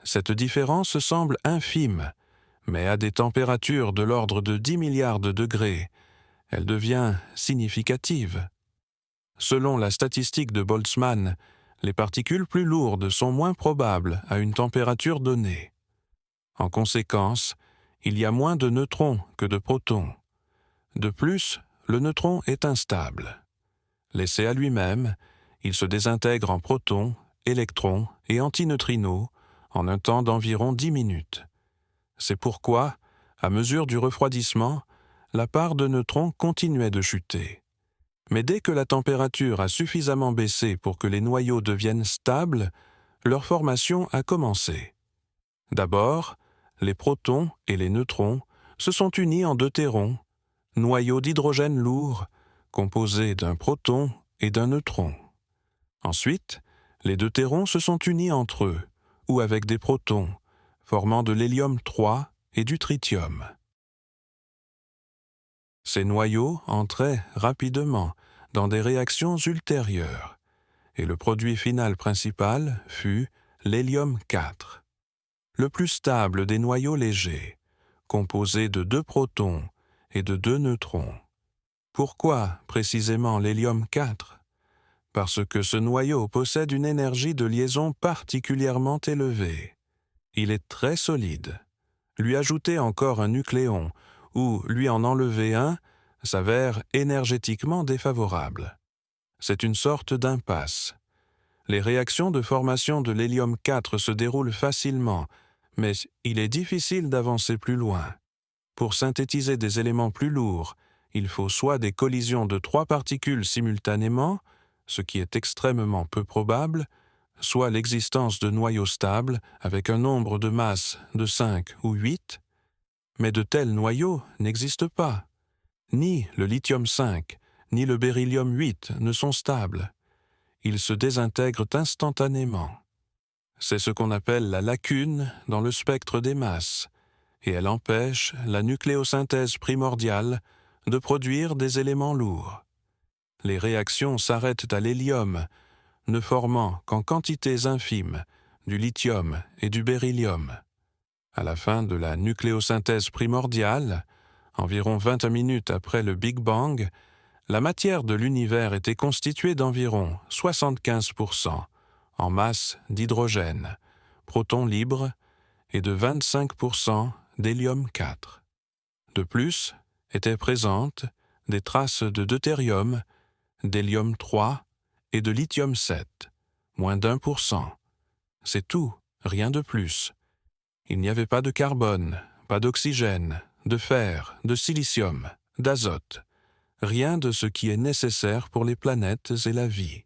Cette différence semble infime, mais à des températures de l'ordre de 10 milliards de degrés, elle devient significative. Selon la statistique de Boltzmann, les particules plus lourdes sont moins probables à une température donnée. En conséquence, il y a moins de neutrons que de protons. De plus, le neutron est instable. Laissé à lui-même, il se désintègre en protons, électrons et antineutrinos en un temps d'environ 10 minutes. C'est pourquoi, à mesure du refroidissement, la part de neutrons continuait de chuter. Mais dès que la température a suffisamment baissé pour que les noyaux deviennent stables, leur formation a commencé. D'abord, les protons et les neutrons se sont unis en deutérons, noyaux d'hydrogène lourd, composés d'un proton et d'un neutron. Ensuite, les deutérons se sont unis entre eux, ou avec des protons, formant de l'hélium-3 et du tritium. Ces noyaux entraient rapidement dans des réactions ultérieures, et le produit final principal fut l'hélium-4. le plus stable des noyaux légers, composé de 2 protons et de 2 neutrons. Pourquoi précisément l'hélium 4 ? Parce que ce noyau possède une énergie de liaison particulièrement élevée. Il est très solide. Lui ajouter encore un nucléon ou lui en enlever un s'avère énergétiquement défavorable. C'est une sorte d'impasse. Les réactions de formation de l'hélium 4 se déroulent facilement, mais il est difficile d'avancer plus loin. Pour synthétiser des éléments plus lourds, il faut soit des collisions de 3 particules simultanément, ce qui est extrêmement peu probable, soit l'existence de noyaux stables avec un nombre de masses de 5 ou 8, mais de tels noyaux n'existent pas. Ni le lithium 5, ni le beryllium 8 ne sont stables. Ils se désintègrent instantanément. C'est ce qu'on appelle la lacune dans le spectre des masses, et elle empêche la nucléosynthèse primordiale de produire des éléments lourds. Les réactions s'arrêtent à l'hélium, ne formant qu'en quantités infimes du lithium et du beryllium. À la fin de la nucléosynthèse primordiale, environ 20 minutes après le Big Bang, la matière de l'univers était constituée d'environ 75% en masse d'hydrogène, protons libres, et de 25% d'hélium 4. De plus, étaient présentes des traces de deutérium, d'hélium 3 et de lithium 7, moins d'1%. C'est tout, rien de plus. Il n'y avait pas de carbone, pas d'oxygène, de fer, de silicium, d'azote, rien de ce qui est nécessaire pour les planètes et la vie.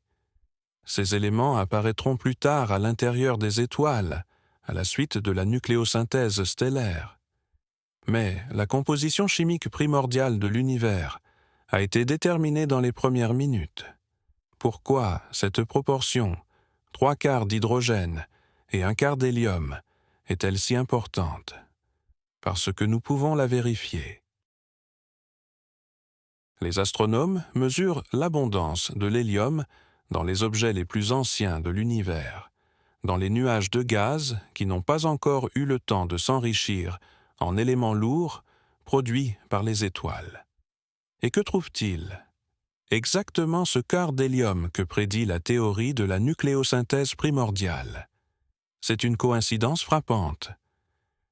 Ces éléments apparaîtront plus tard à l'intérieur des étoiles, à la suite de la nucléosynthèse stellaire. Mais la composition chimique primordiale de l'univers a été déterminée dans les premières minutes. Pourquoi cette proportion, 3/4 d'hydrogène et 1/4 d'hélium, est-elle si importante ? Parce que nous pouvons la vérifier. Les astronomes mesurent l'abondance de l'hélium dans les objets les plus anciens de l'univers, dans les nuages de gaz qui n'ont pas encore eu le temps de s'enrichir en éléments lourds produits par les étoiles. Et que trouvent-ils ? Exactement ce quart d'hélium que prédit la théorie de la nucléosynthèse primordiale. C'est une coïncidence frappante.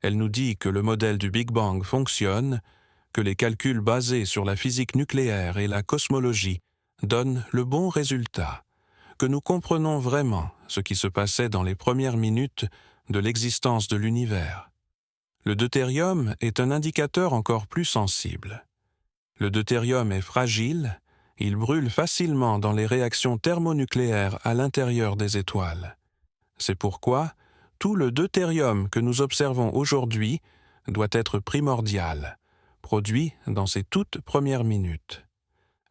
Elle nous dit que le modèle du Big Bang fonctionne, que les calculs basés sur la physique nucléaire et la cosmologie donnent le bon résultat, que nous comprenons vraiment ce qui se passait dans les premières minutes de l'existence de l'univers. Le deutérium est un indicateur encore plus sensible. Le deutérium est fragile, il brûle facilement dans les réactions thermonucléaires à l'intérieur des étoiles. C'est pourquoi tout le deutérium que nous observons aujourd'hui doit être primordial, produit dans ses toutes premières minutes.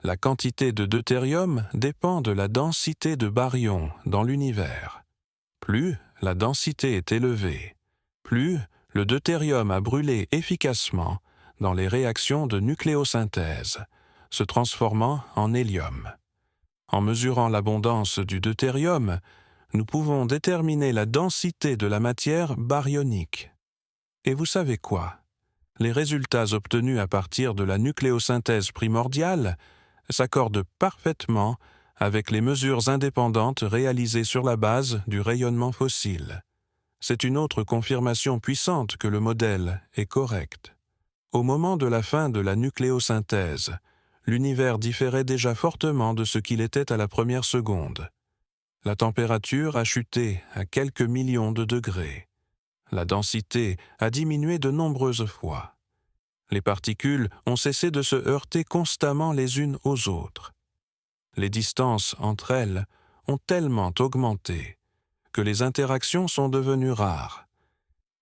La quantité de deutérium dépend de la densité de baryons dans l'univers. Plus la densité est élevée, plus le deutérium a brûlé efficacement dans les réactions de nucléosynthèse, se transformant en hélium. En mesurant l'abondance du deutérium, nous pouvons déterminer la densité de la matière baryonique. Et vous savez quoi ? Les résultats obtenus à partir de la nucléosynthèse primordiale s'accordent parfaitement avec les mesures indépendantes réalisées sur la base du rayonnement fossile. C'est une autre confirmation puissante que le modèle est correct. Au moment de la fin de la nucléosynthèse, l'univers différait déjà fortement de ce qu'il était à la première seconde. La température a chuté à quelques millions de degrés. La densité a diminué de nombreuses fois. Les particules ont cessé de se heurter constamment les unes aux autres. Les distances entre elles ont tellement augmenté que les interactions sont devenues rares.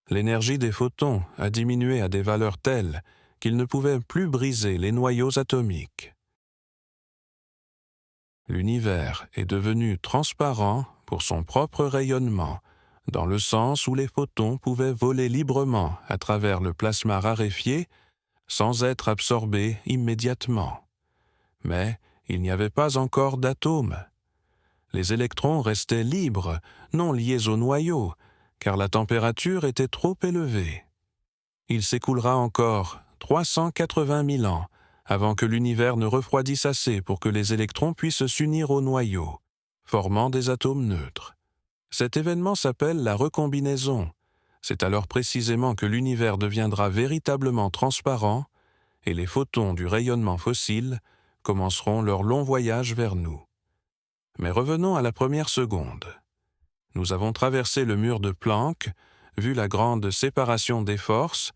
L'énergie des photons a diminué à des valeurs telles qu'ils ne pouvaient plus briser les noyaux atomiques. L'univers est devenu transparent pour son propre rayonnement, dans le sens où les photons pouvaient voler librement à travers le plasma raréfié sans être absorbés immédiatement. Mais il n'y avait pas encore d'atomes. Les électrons restaient libres, non liés au noyau, car la température était trop élevée. Il s'écoulera encore 380 000 ans avant que l'univers ne refroidisse assez pour que les électrons puissent s'unir au noyau, formant des atomes neutres. Cet événement s'appelle la recombinaison. C'est alors précisément que l'univers deviendra véritablement transparent et les photons du rayonnement fossile commenceront leur long voyage vers nous. Mais revenons à la première seconde. Nous avons traversé le mur de Planck, vu la grande séparation des forces,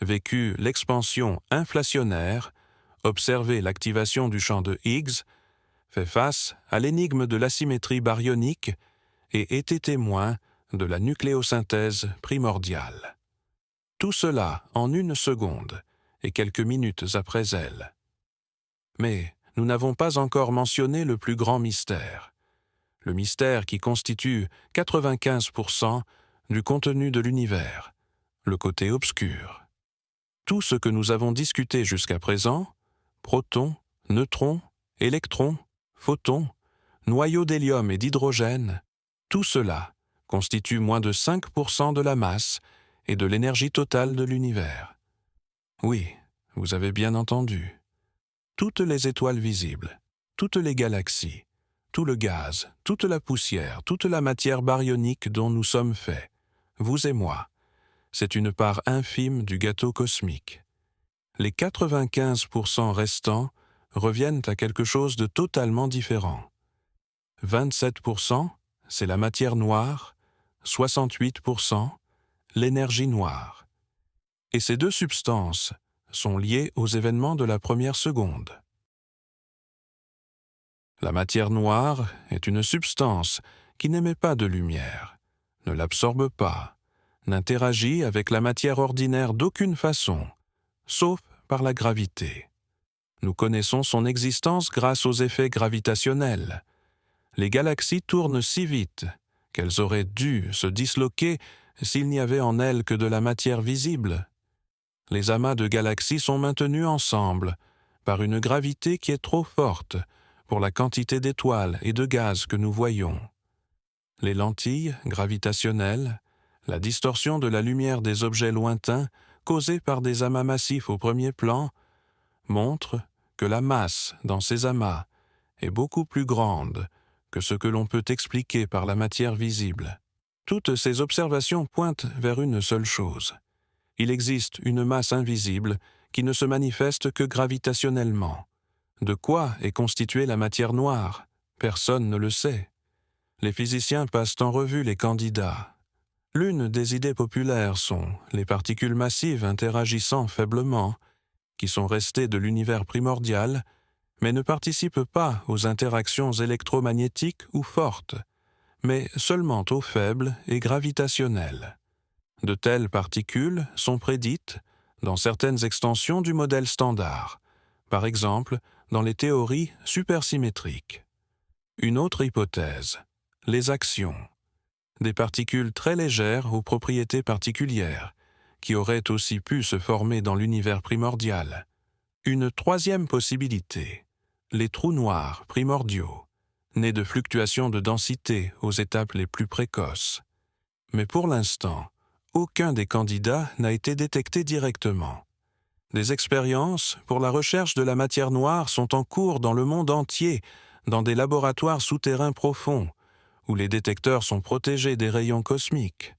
vécu l'expansion inflationnaire, observé l'activation du champ de Higgs, fait face à l'énigme de l'asymétrie baryonique et été témoin de la nucléosynthèse primordiale. Tout cela en une seconde et quelques minutes après elle. Mais nous n'avons pas encore mentionné le plus grand mystère. Le mystère qui constitue 95% du contenu de l'univers, le côté obscur. Tout ce que nous avons discuté jusqu'à présent, protons, neutrons, électrons, photons, noyaux d'hélium et d'hydrogène, tout cela constitue moins de 5% de la masse et de l'énergie totale de l'univers. Oui, vous avez bien entendu. Toutes les étoiles visibles, toutes les galaxies, tout le gaz, toute la poussière, toute la matière baryonique dont nous sommes faits, vous et moi, c'est une part infime du gâteau cosmique. Les 95% restants reviennent à quelque chose de totalement différent. 27%, c'est la matière noire, 68%, l'énergie noire. Et ces deux substances sont liées aux événements de la première seconde. La matière noire est une substance qui n'émet pas de lumière, ne l'absorbe pas, n'interagit avec la matière ordinaire d'aucune façon, sauf par la gravité. Nous connaissons son existence grâce aux effets gravitationnels. Les galaxies tournent si vite qu'elles auraient dû se disloquer s'il n'y avait en elles que de la matière visible. Les amas de galaxies sont maintenus ensemble par une gravité qui est trop forte pour la quantité d'étoiles et de gaz que nous voyons. Les lentilles gravitationnelles, la distorsion de la lumière des objets lointains causée par des amas massifs au premier plan, montrent que la masse dans ces amas est beaucoup plus grande que ce que l'on peut expliquer par la matière visible. Toutes ces observations pointent vers une seule chose. Il existe une masse invisible qui ne se manifeste que gravitationnellement. De quoi est constituée la matière noire? Personne ne le sait. Les physiciens passent en revue les candidats. L'une des idées populaires sont les particules massives interagissant faiblement, qui sont restées de l'univers primordial, mais ne participent pas aux interactions électromagnétiques ou fortes, mais seulement aux faibles et gravitationnelles. De telles particules sont prédites dans certaines extensions du modèle standard, par exemple dans les théories supersymétriques. Une autre hypothèse, les actions. Des particules très légères aux propriétés particulières, qui auraient aussi pu se former dans l'univers primordial. Une troisième possibilité, les trous noirs primordiaux, nés de fluctuations de densité aux étapes les plus précoces. Mais pour l'instant, aucun des candidats n'a été détecté directement. Des expériences pour la recherche de la matière noire sont en cours dans le monde entier, dans des laboratoires souterrains profonds, où les détecteurs sont protégés des rayons cosmiques.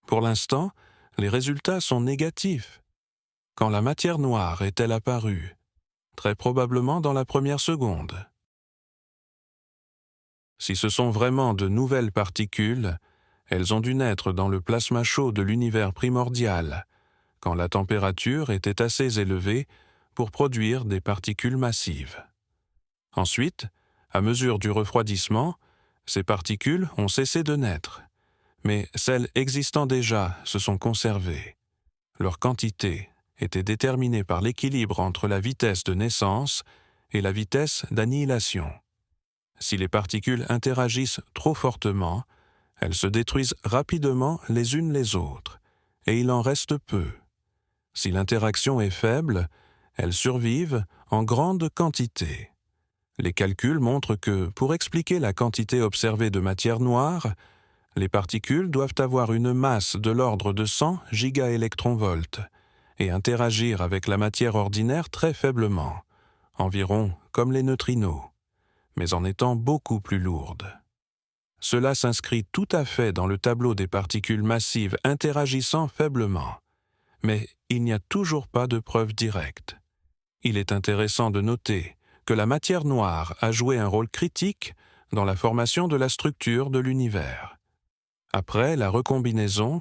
Pour l'instant, les résultats sont négatifs. Quand la matière noire est-elle apparue? Très probablement dans la première seconde. Si ce sont vraiment de nouvelles particules, elles ont dû naître dans le plasma chaud de l'univers primordial, quand la température était assez élevée pour produire des particules massives. Ensuite, à mesure du refroidissement, ces particules ont cessé de naître, mais celles existant déjà se sont conservées. Leur quantité était déterminée par l'équilibre entre la vitesse de naissance et la vitesse d'annihilation. Si les particules interagissent trop fortement, elles se détruisent rapidement les unes les autres, et il en reste peu. Si l'interaction est faible, elles survivent en grande quantité. Les calculs montrent que, pour expliquer la quantité observée de matière noire, Les particules doivent avoir une masse de l'ordre de 100 gigaélectronvolts et interagir avec la matière ordinaire très faiblement, environ comme les neutrinos, mais en étant beaucoup plus lourdes. Cela s'inscrit tout à fait dans le tableau des particules massives interagissant faiblement, mais il n'y a toujours pas de preuve directe. Il est intéressant de noter que la matière noire a joué un rôle critique dans la formation de la structure de l'univers. Après la recombinaison,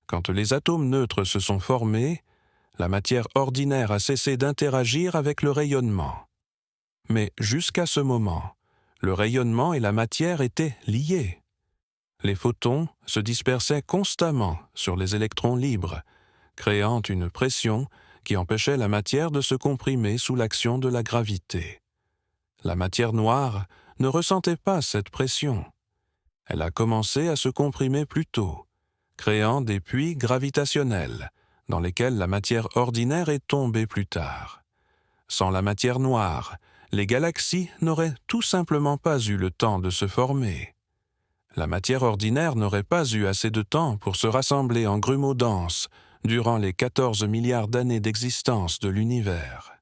quand les atomes neutres se sont formés, la matière ordinaire a cessé d'interagir avec le rayonnement. Mais jusqu'à ce moment, le rayonnement et la matière étaient liés. Les photons se dispersaient constamment sur les électrons libres, créant une pression qui empêchait la matière de se comprimer sous l'action de la gravité. La matière noire ne ressentait pas cette pression. Elle a commencé à se comprimer plus tôt, créant des puits gravitationnels, dans lesquels la matière ordinaire est tombée plus tard. Sans la matière noire, les galaxies n'auraient tout simplement pas eu le temps de se former. La matière ordinaire n'aurait pas eu assez de temps pour se rassembler en grumeaux denses durant les 14 milliards d'années d'existence de l'univers.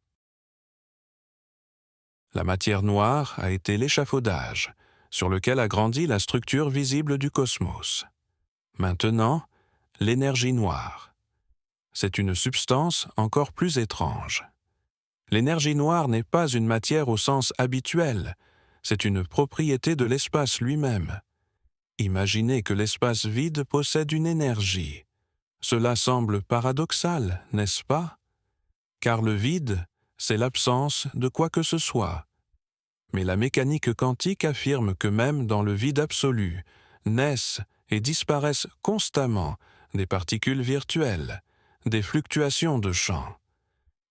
La matière noire a été l'échafaudage, sur lequel a grandi la structure visible du cosmos. Maintenant, l'énergie noire. C'est une substance encore plus étrange. L'énergie noire n'est pas une matière au sens habituel, c'est une propriété de l'espace lui-même. Imaginez que l'espace vide possède une énergie. Cela semble paradoxal, n'est-ce pas? Car le vide, c'est l'absence de quoi que ce soit. Mais la mécanique quantique affirme que même dans le vide absolu, naissent et disparaissent constamment des particules virtuelles, des fluctuations de champ.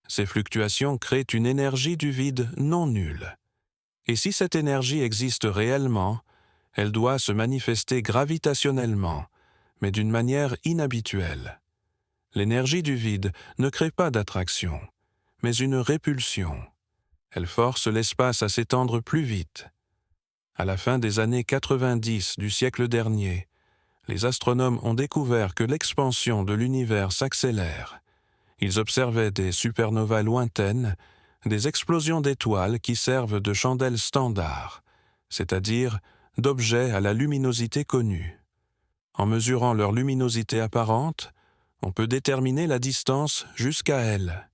Ces fluctuations créent une énergie du vide non nulle. Et si cette énergie existe réellement, elle doit se manifester gravitationnellement, mais d'une manière inhabituelle. L'énergie du vide ne crée pas d'attraction, mais une répulsion. Elle force l'espace à s'étendre plus vite. À la fin des années 90 du siècle dernier, les astronomes ont découvert que l'expansion de l'univers s'accélère. Ils observaient des supernovas lointaines, des explosions d'étoiles qui servent de chandelles standards, c'est-à-dire d'objets à la luminosité connue. En mesurant leur luminosité apparente, on peut déterminer la distance jusqu'à elles.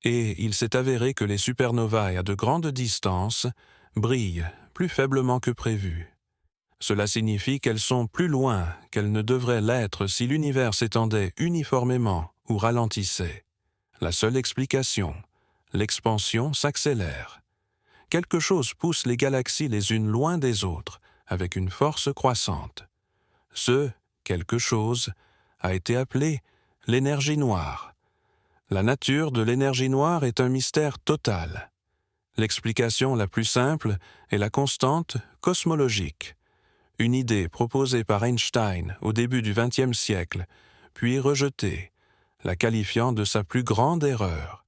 Et il s'est avéré que les supernovas à de grandes distances brillent plus faiblement que prévu. Cela signifie qu'elles sont plus loin qu'elles ne devraient l'être si l'univers s'étendait uniformément ou ralentissait. La seule explication, l'expansion s'accélère. Quelque chose pousse les galaxies les unes loin des autres, avec une force croissante. Ce quelque chose a été appelé l'énergie noire. La nature de l'énergie noire est un mystère total. L'explication la plus simple est la constante cosmologique, une idée proposée par Einstein au début du XXe siècle, puis rejetée, la qualifiant de sa plus grande erreur.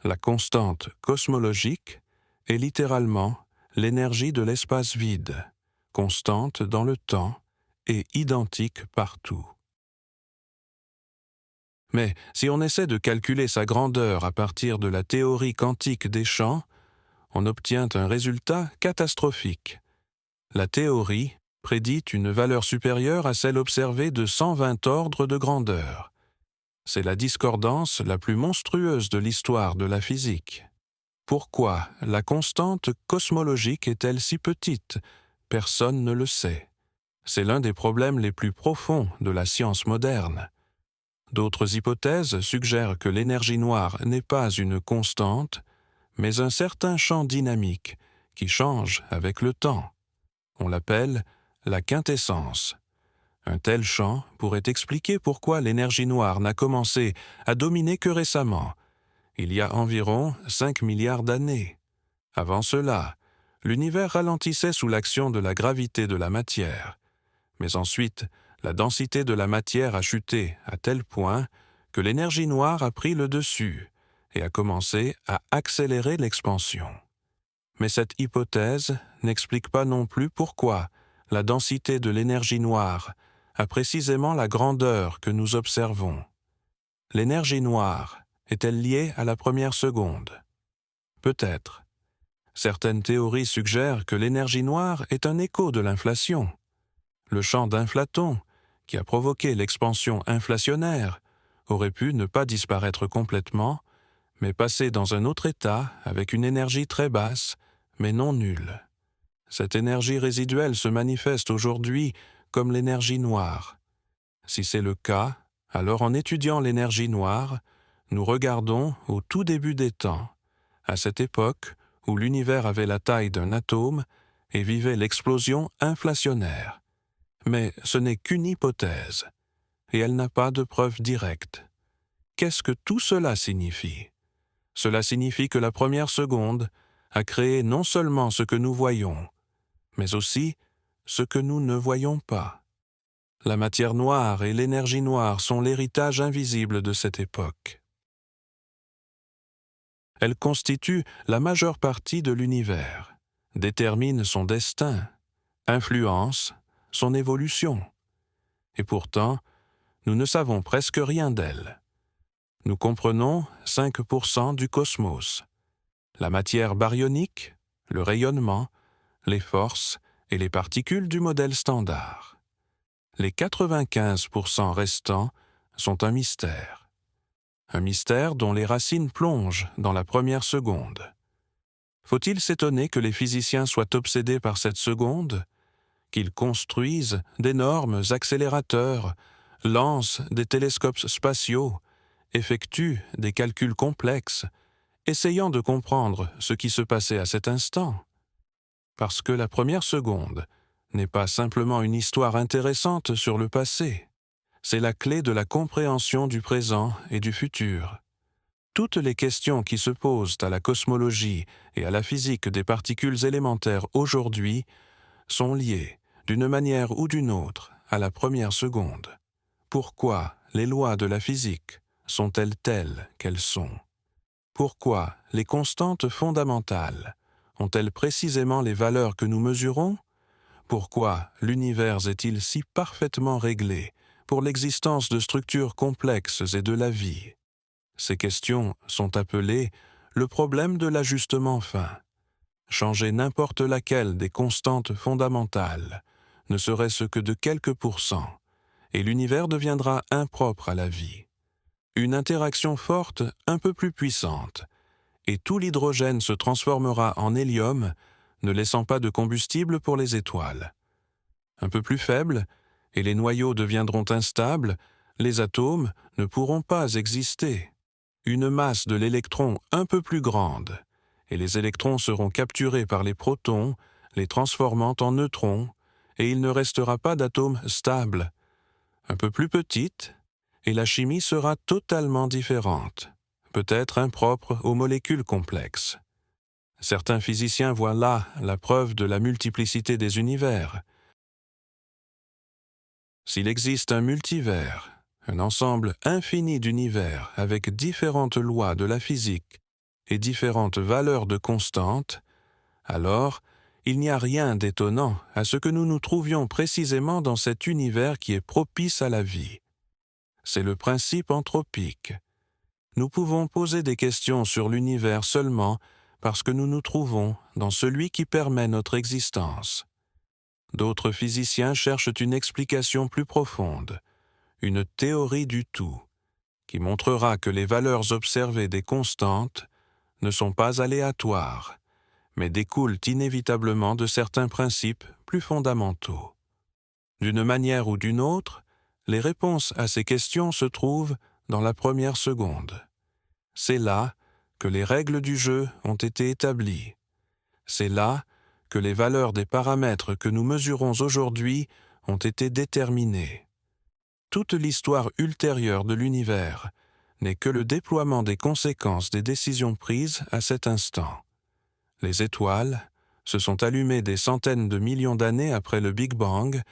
La constante cosmologique est littéralement l'énergie de l'espace vide, constante dans le temps et identique partout. Mais si on essaie de calculer sa grandeur à partir de la théorie quantique des champs, on obtient un résultat catastrophique. La théorie prédit une valeur supérieure à celle observée de 120 ordres de grandeur. C'est la discordance la plus monstrueuse de l'histoire de la physique. Pourquoi la constante cosmologique est-elle si petite? Personne ne le sait. C'est l'un des problèmes les plus profonds de la science moderne. D'autres hypothèses suggèrent que l'énergie noire n'est pas une constante, mais un certain champ dynamique qui change avec le temps. On l'appelle la quintessence. Un tel champ pourrait expliquer pourquoi l'énergie noire n'a commencé à dominer que récemment, il y a environ 5 milliards d'années. Avant cela, l'univers ralentissait sous l'action de la gravité de la matière. Mais ensuite, la densité de la matière a chuté à tel point que l'énergie noire a pris le dessus et a commencé à accélérer l'expansion. Mais cette hypothèse n'explique pas non plus pourquoi la densité de l'énergie noire a précisément la grandeur que nous observons. L'énergie noire est-elle liée à la première seconde? Peut-être. Certaines théories suggèrent que l'énergie noire est un écho de l'inflation. Le champ d'Inflaton, qui a provoqué l'expansion inflationnaire, aurait pu ne pas disparaître complètement, mais passer dans un autre état avec une énergie très basse, mais non nulle. Cette énergie résiduelle se manifeste aujourd'hui comme l'énergie noire. Si c'est le cas, alors en étudiant l'énergie noire, nous regardons au tout début des temps, à cette époque où l'univers avait la taille d'un atome et vivait l'explosion inflationnaire. Mais ce n'est qu'une hypothèse, et elle n'a pas de preuve directe. Qu'est-ce que tout cela signifie? Cela signifie que la première seconde a créé non seulement ce que nous voyons, mais aussi ce que nous ne voyons pas. La matière noire et l'énergie noire sont l'héritage invisible de cette époque. Elles constituent la majeure partie de l'univers, déterminent son destin, influencent son évolution. Et pourtant, nous ne savons presque rien d'elles. Nous comprenons 5% du cosmos, la matière baryonique, le rayonnement, les forces et les particules du modèle standard. Les 95% restants sont un mystère dont les racines plongent dans la première seconde. Faut-il s'étonner que les physiciens soient obsédés par cette seconde, qu'ils construisent d'énormes accélérateurs, lancent des télescopes spatiaux, effectuent des calculs complexes, essayant de comprendre ce qui se passait à cet instant? Parce que la première seconde n'est pas simplement une histoire intéressante sur le passé, c'est la clé de la compréhension du présent et du futur. Toutes les questions qui se posent à la cosmologie et à la physique des particules élémentaires aujourd'hui sont liées, d'une manière ou d'une autre, à la première seconde. Pourquoi les lois de la physique sont-elles telles qu'elles sont? Pourquoi les constantes fondamentales ont-elles précisément les valeurs que nous mesurons? Pourquoi l'univers est-il si parfaitement réglé pour l'existence de structures complexes et de la vie? Ces questions sont appelées le problème de l'ajustement fin. Changer n'importe laquelle des constantes fondamentales, ne serait-ce que de quelques pourcents, et l'univers deviendra impropre à la vie. Une interaction forte, un peu plus puissante, et tout l'hydrogène se transformera en hélium, ne laissant pas de combustible pour les étoiles. Un peu plus faible, et les noyaux deviendront instables, les atomes ne pourront pas exister. Une masse de l'électron un peu plus grande, et les électrons seront capturés par les protons, les transformant en neutrons, et il ne restera pas d'atomes stables. Un peu plus petite, et la chimie sera totalement différente, peut-être impropre aux molécules complexes. Certains physiciens voient là la preuve de la multiplicité des univers. S'il existe un multivers, un ensemble infini d'univers avec différentes lois de la physique et différentes valeurs de constantes, alors il n'y a rien d'étonnant à ce que nous nous trouvions précisément dans cet univers qui est propice à la vie. C'est le principe anthropique. Nous pouvons poser des questions sur l'univers seulement parce que nous nous trouvons dans celui qui permet notre existence. D'autres physiciens cherchent une explication plus profonde, une théorie du tout, qui montrera que les valeurs observées des constantes ne sont pas aléatoires, mais découlent inévitablement de certains principes plus fondamentaux. D'une manière ou d'une autre, les réponses à ces questions se trouvent dans la première seconde. C'est là que les règles du jeu ont été établies. C'est là que les valeurs des paramètres que nous mesurons aujourd'hui ont été déterminées. Toute l'histoire ultérieure de l'univers n'est que le déploiement des conséquences des décisions prises à cet instant. Les étoiles se sont allumées des centaines de millions d'années après le Big Bang,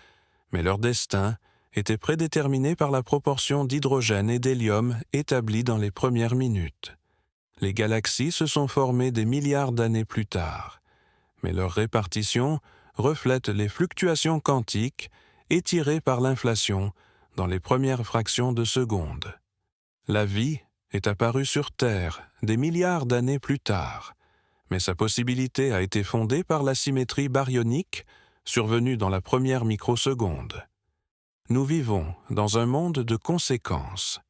mais leur destin était prédéterminé par la proportion d'hydrogène et d'hélium établie dans les premières minutes. Les galaxies se sont formées des milliards d'années plus tard, mais leur répartition reflète les fluctuations quantiques étirées par l'inflation dans les premières fractions de seconde. La vie est apparue sur Terre des milliards d'années plus tard, mais sa possibilité a été fondée par la symétrie baryonique survenue dans la première microseconde. Nous vivons dans un monde de conséquences,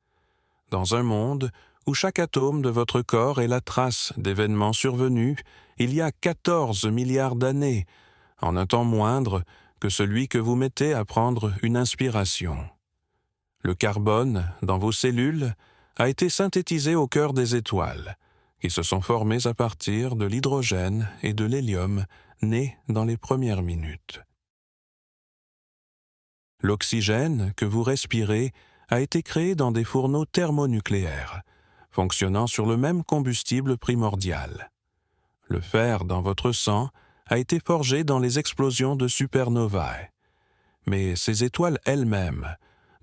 dans un monde où chaque atome de votre corps est la trace d'événements survenus il y a 14 milliards d'années, en un temps moindre que celui que vous mettez à prendre une inspiration. Le carbone, dans vos cellules, a été synthétisé au cœur des étoiles, qui se sont formées à partir de l'hydrogène et de l'hélium nés dans les premières minutes. L'oxygène que vous respirez a été créé dans des fourneaux thermonucléaires, fonctionnant sur le même combustible primordial. Le fer dans votre sang a été forgé dans les explosions de supernovae. Mais ces étoiles elles-mêmes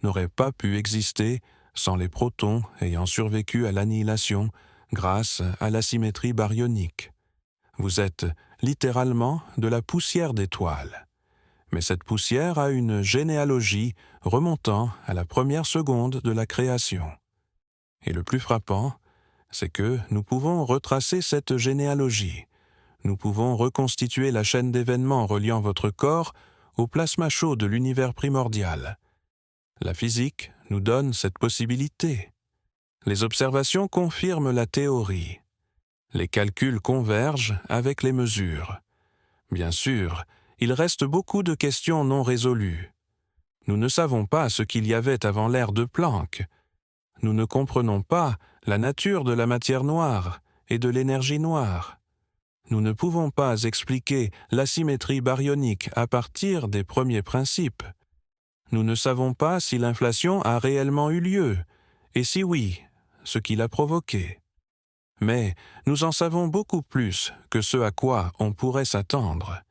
n'auraient pas pu exister sans les protons ayant survécu à l'annihilation grâce à la symétrie baryonique. Vous êtes littéralement de la poussière d'étoiles. Mais cette poussière a une généalogie remontant à la première seconde de la création. Et le plus frappant, c'est que nous pouvons retracer cette généalogie. Nous pouvons reconstituer la chaîne d'événements reliant votre corps au plasma chaud de l'univers primordial. La physique nous donne cette possibilité. Les observations confirment la théorie. Les calculs convergent avec les mesures. Bien sûr, il reste beaucoup de questions non résolues. Nous ne savons pas ce qu'il y avait avant l'ère de Planck. Nous ne comprenons pas la nature de la matière noire et de l'énergie noire. Nous ne pouvons pas expliquer l'asymétrie baryonique à partir des premiers principes. Nous ne savons pas si l'inflation a réellement eu lieu, et si oui, ce qui l'a provoqué. Mais nous en savons beaucoup plus que ce à quoi on pourrait s'attendre.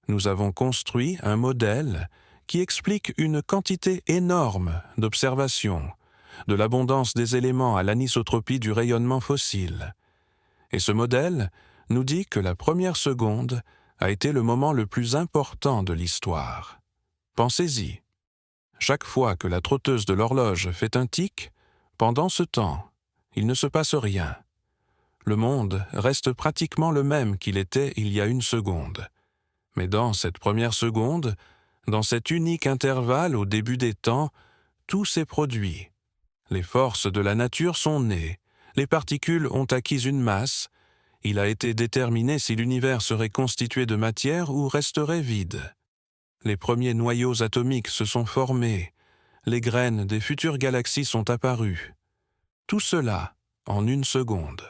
Nous avons construit un modèle qui explique une quantité énorme d'observations, de l'abondance des éléments à l'anisotropie du rayonnement fossile. Et ce modèle nous dit que la première seconde a été le moment le plus important de l'histoire. Pensez-y. Chaque fois que la trotteuse de l'horloge fait un tic, pendant ce temps, il ne se passe rien. Le monde reste pratiquement le même qu'il était il y a une seconde. Mais dans cette première seconde, dans cet unique intervalle au début des temps, tout s'est produit. Les forces de la nature sont nées, les particules ont acquis une masse, il a été déterminé si l'univers serait constitué de matière ou resterait vide. Les premiers noyaux atomiques se sont formés, les graines des futures galaxies sont apparues. Tout cela en une seconde.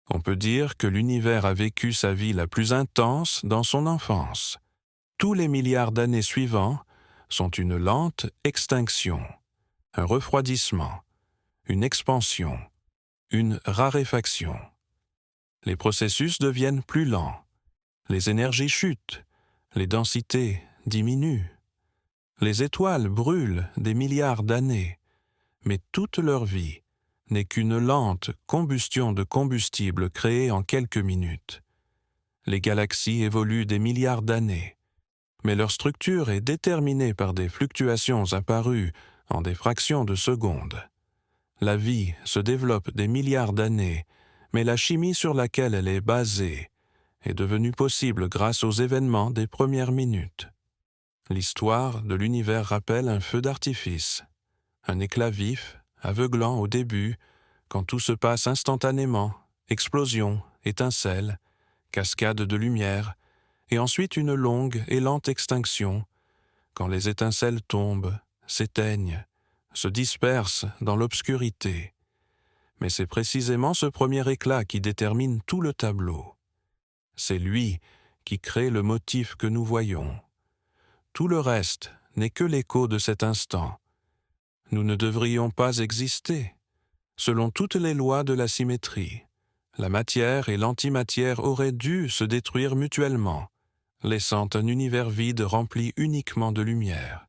On peut dire que l'univers a vécu sa vie la plus intense dans son enfance. Tous les milliards d'années suivants sont une lente extinction, un refroidissement, une expansion, une raréfaction. Les processus deviennent plus lents, les énergies chutent, les densités diminuent. Les étoiles brûlent des milliards d'années, mais toute leur vie n'est qu'une lente combustion de combustible créée en quelques minutes. Les galaxies évoluent des milliards d'années, mais leur structure est déterminée par des fluctuations apparues en des fractions de secondes. La vie se développe des milliards d'années, mais la chimie sur laquelle elle est basée est devenue possible grâce aux événements des premières minutes. L'histoire de l'univers rappelle un feu d'artifice, un éclat vif, aveuglant au début, quand tout se passe instantanément, explosion, étincelle, cascade de lumière, et ensuite une longue et lente extinction, quand les étincelles tombent, s'éteignent, se dispersent dans l'obscurité. Mais c'est précisément ce premier éclat qui détermine tout le tableau. C'est lui qui crée le motif que nous voyons. Tout le reste n'est que l'écho de cet instant. Nous ne devrions pas exister. Selon toutes les lois de la symétrie, la matière et l'antimatière auraient dû se détruire mutuellement, laissant un univers vide rempli uniquement de lumière.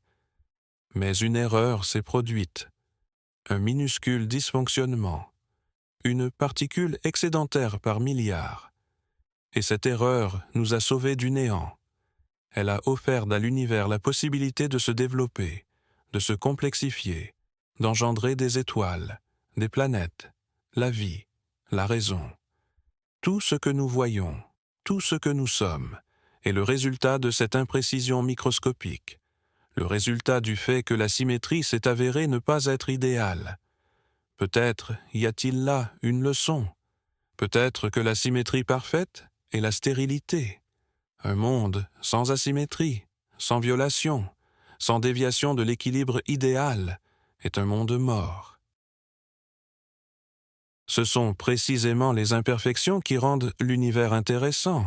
Mais une erreur s'est produite, un minuscule dysfonctionnement, une particule excédentaire par milliards. Et cette erreur nous a sauvés du néant. Elle a offert à l'univers la possibilité de se développer, de se complexifier, d'engendrer des étoiles, des planètes, la vie, la raison. Tout ce que nous voyons, tout ce que nous sommes, est le résultat de cette imprécision microscopique, le résultat du fait que la symétrie s'est avérée ne pas être idéale. Peut-être y a-t-il là une leçon. Peut-être que la symétrie parfaite est la stérilité. Un monde sans asymétrie, sans violation, sans déviation de l'équilibre idéal, est un monde mort. Ce sont précisément les imperfections qui rendent l'univers intéressant.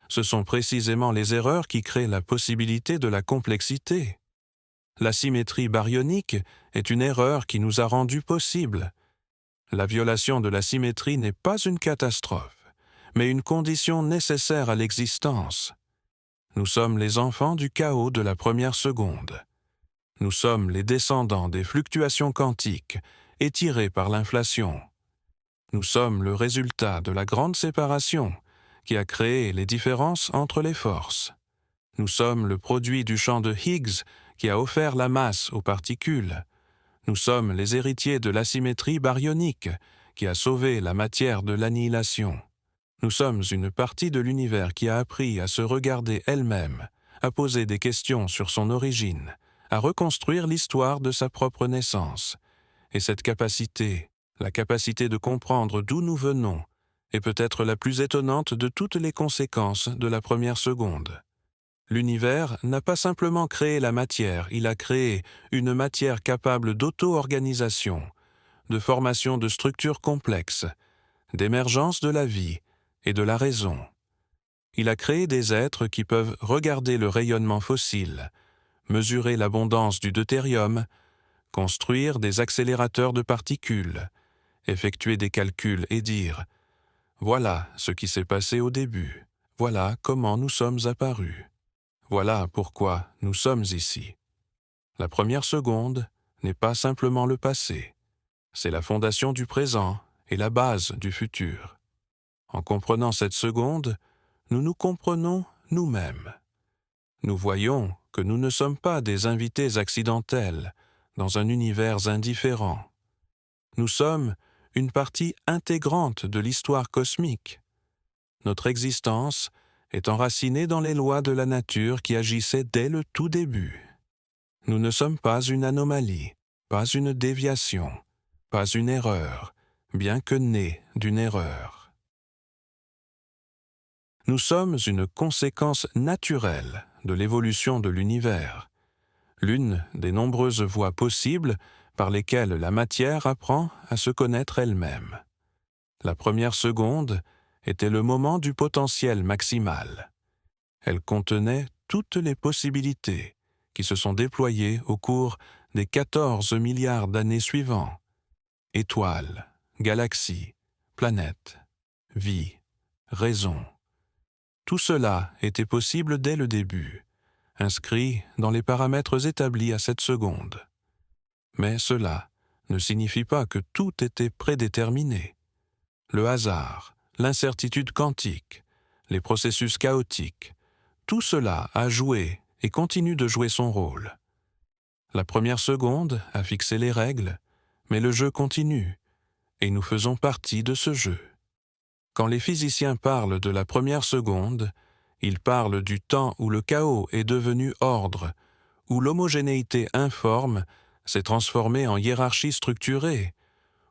Ce sont précisément les erreurs qui créent la possibilité de la complexité. La symétrie baryonique est une erreur qui nous a rendu possible. La violation de la symétrie n'est pas une catastrophe, mais une condition nécessaire à l'existence. Nous sommes les enfants du chaos de la première seconde. Nous sommes les descendants des fluctuations quantiques, étirées par l'inflation. Nous sommes le résultat de la grande séparation qui a créé les différences entre les forces. Nous sommes le produit du champ de Higgs qui a offert la masse aux particules. Nous sommes les héritiers de l'asymétrie baryonique qui a sauvé la matière de l'annihilation. Nous sommes une partie de l'univers qui a appris à se regarder elle-même, à poser des questions sur son origine, à reconstruire l'histoire de sa propre naissance. Et cette capacité, la capacité de comprendre d'où nous venons, est peut-être la plus étonnante de toutes les conséquences de la première seconde. L'univers n'a pas simplement créé la matière, il a créé une matière capable d'auto-organisation, de formation de structures complexes, d'émergence de la vie et de la raison. Il a créé des êtres qui peuvent regarder le rayonnement fossile, mesurer l'abondance du deutérium, construire des accélérateurs de particules, effectuer des calculs et dire « Voilà ce qui s'est passé au début, voilà comment nous sommes apparus, voilà pourquoi nous sommes ici. » La première seconde n'est pas simplement le passé, c'est la fondation du présent et la base du futur. En comprenant cette seconde, nous nous comprenons nous-mêmes. Nous voyons que nous ne sommes pas des invités accidentels dans un univers indifférent. Nous sommes une partie intégrante de l'histoire cosmique. Notre existence est enracinée dans les lois de la nature qui agissaient dès le tout début. Nous ne sommes pas une anomalie, pas une déviation, pas une erreur, bien que nés d'une erreur. Nous sommes une conséquence naturelle de l'évolution de l'univers, l'une des nombreuses voies possibles par lesquelles la matière apprend à se connaître elle-même. La première seconde était le moment du potentiel maximal. Elle contenait toutes les possibilités qui se sont déployées au cours des 14 milliards d'années suivants. Étoiles, galaxies, planètes, vie, raison. Tout cela était possible dès le début, inscrit dans les paramètres établis à cette seconde. Mais cela ne signifie pas que tout était prédéterminé. Le hasard, l'incertitude quantique, les processus chaotiques, tout cela a joué et continue de jouer son rôle. La première seconde a fixé les règles, mais le jeu continue, et nous faisons partie de ce jeu. Quand les physiciens parlent de la première seconde, ils parlent du temps où le chaos est devenu ordre, où l'homogénéité informe s'est transformée en hiérarchie structurée,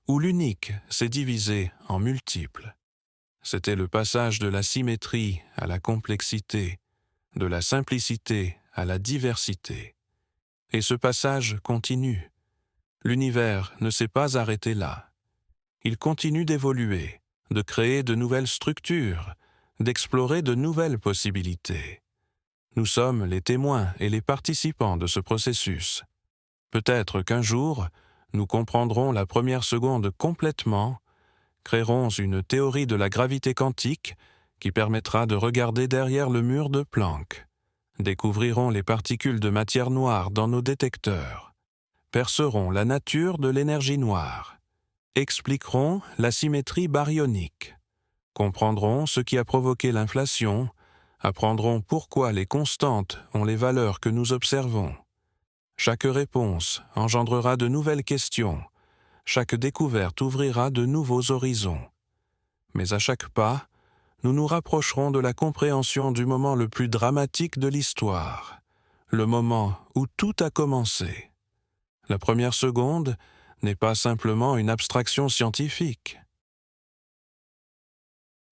où l'unique s'est divisé en multiples. C'était le passage de la symétrie à la complexité, de la simplicité à la diversité. Et ce passage continue. L'univers ne s'est pas arrêté là. Il continue d'évoluer, de créer de nouvelles structures, d'explorer de nouvelles possibilités. Nous sommes les témoins et les participants de ce processus. Peut-être qu'un jour, nous comprendrons la première seconde complètement, créerons une théorie de la gravité quantique qui permettra de regarder derrière le mur de Planck, découvrirons les particules de matière noire dans nos détecteurs, percerons la nature de l'énergie noire, expliqueront la symétrie baryonique, comprendront ce qui a provoqué l'inflation, apprendront pourquoi les constantes ont les valeurs que nous observons. Chaque réponse engendrera de nouvelles questions, chaque découverte ouvrira de nouveaux horizons. Mais à chaque pas, nous nous rapprocherons de la compréhension du moment le plus dramatique de l'histoire, le moment où tout a commencé. La première seconde n'est pas simplement une abstraction scientifique.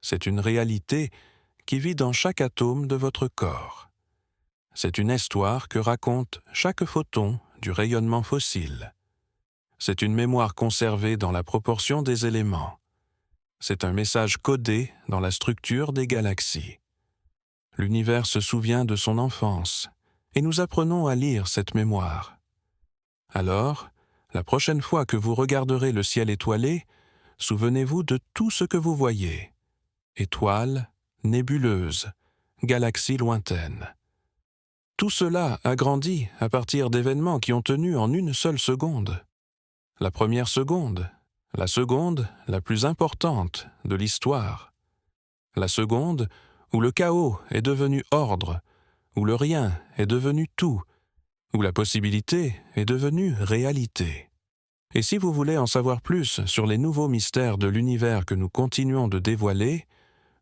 C'est une réalité qui vit dans chaque atome de votre corps. C'est une histoire que raconte chaque photon du rayonnement fossile. C'est une mémoire conservée dans la proportion des éléments. C'est un message codé dans la structure des galaxies. L'univers se souvient de son enfance, et nous apprenons à lire cette mémoire. Alors, la prochaine fois que vous regarderez le ciel étoilé, souvenez-vous de tout ce que vous voyez. Étoiles, nébuleuses, galaxies lointaines. Tout cela a grandi à partir d'événements qui ont tenu en une seule seconde. La première seconde, la seconde la plus importante de l'histoire. La seconde où le chaos est devenu ordre, où le rien est devenu tout, où la possibilité est devenue réalité. Et si vous voulez en savoir plus sur les nouveaux mystères de l'univers que nous continuons de dévoiler,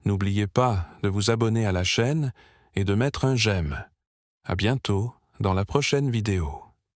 n'oubliez pas de vous abonner à la chaîne et de mettre un j'aime. À bientôt dans la prochaine vidéo.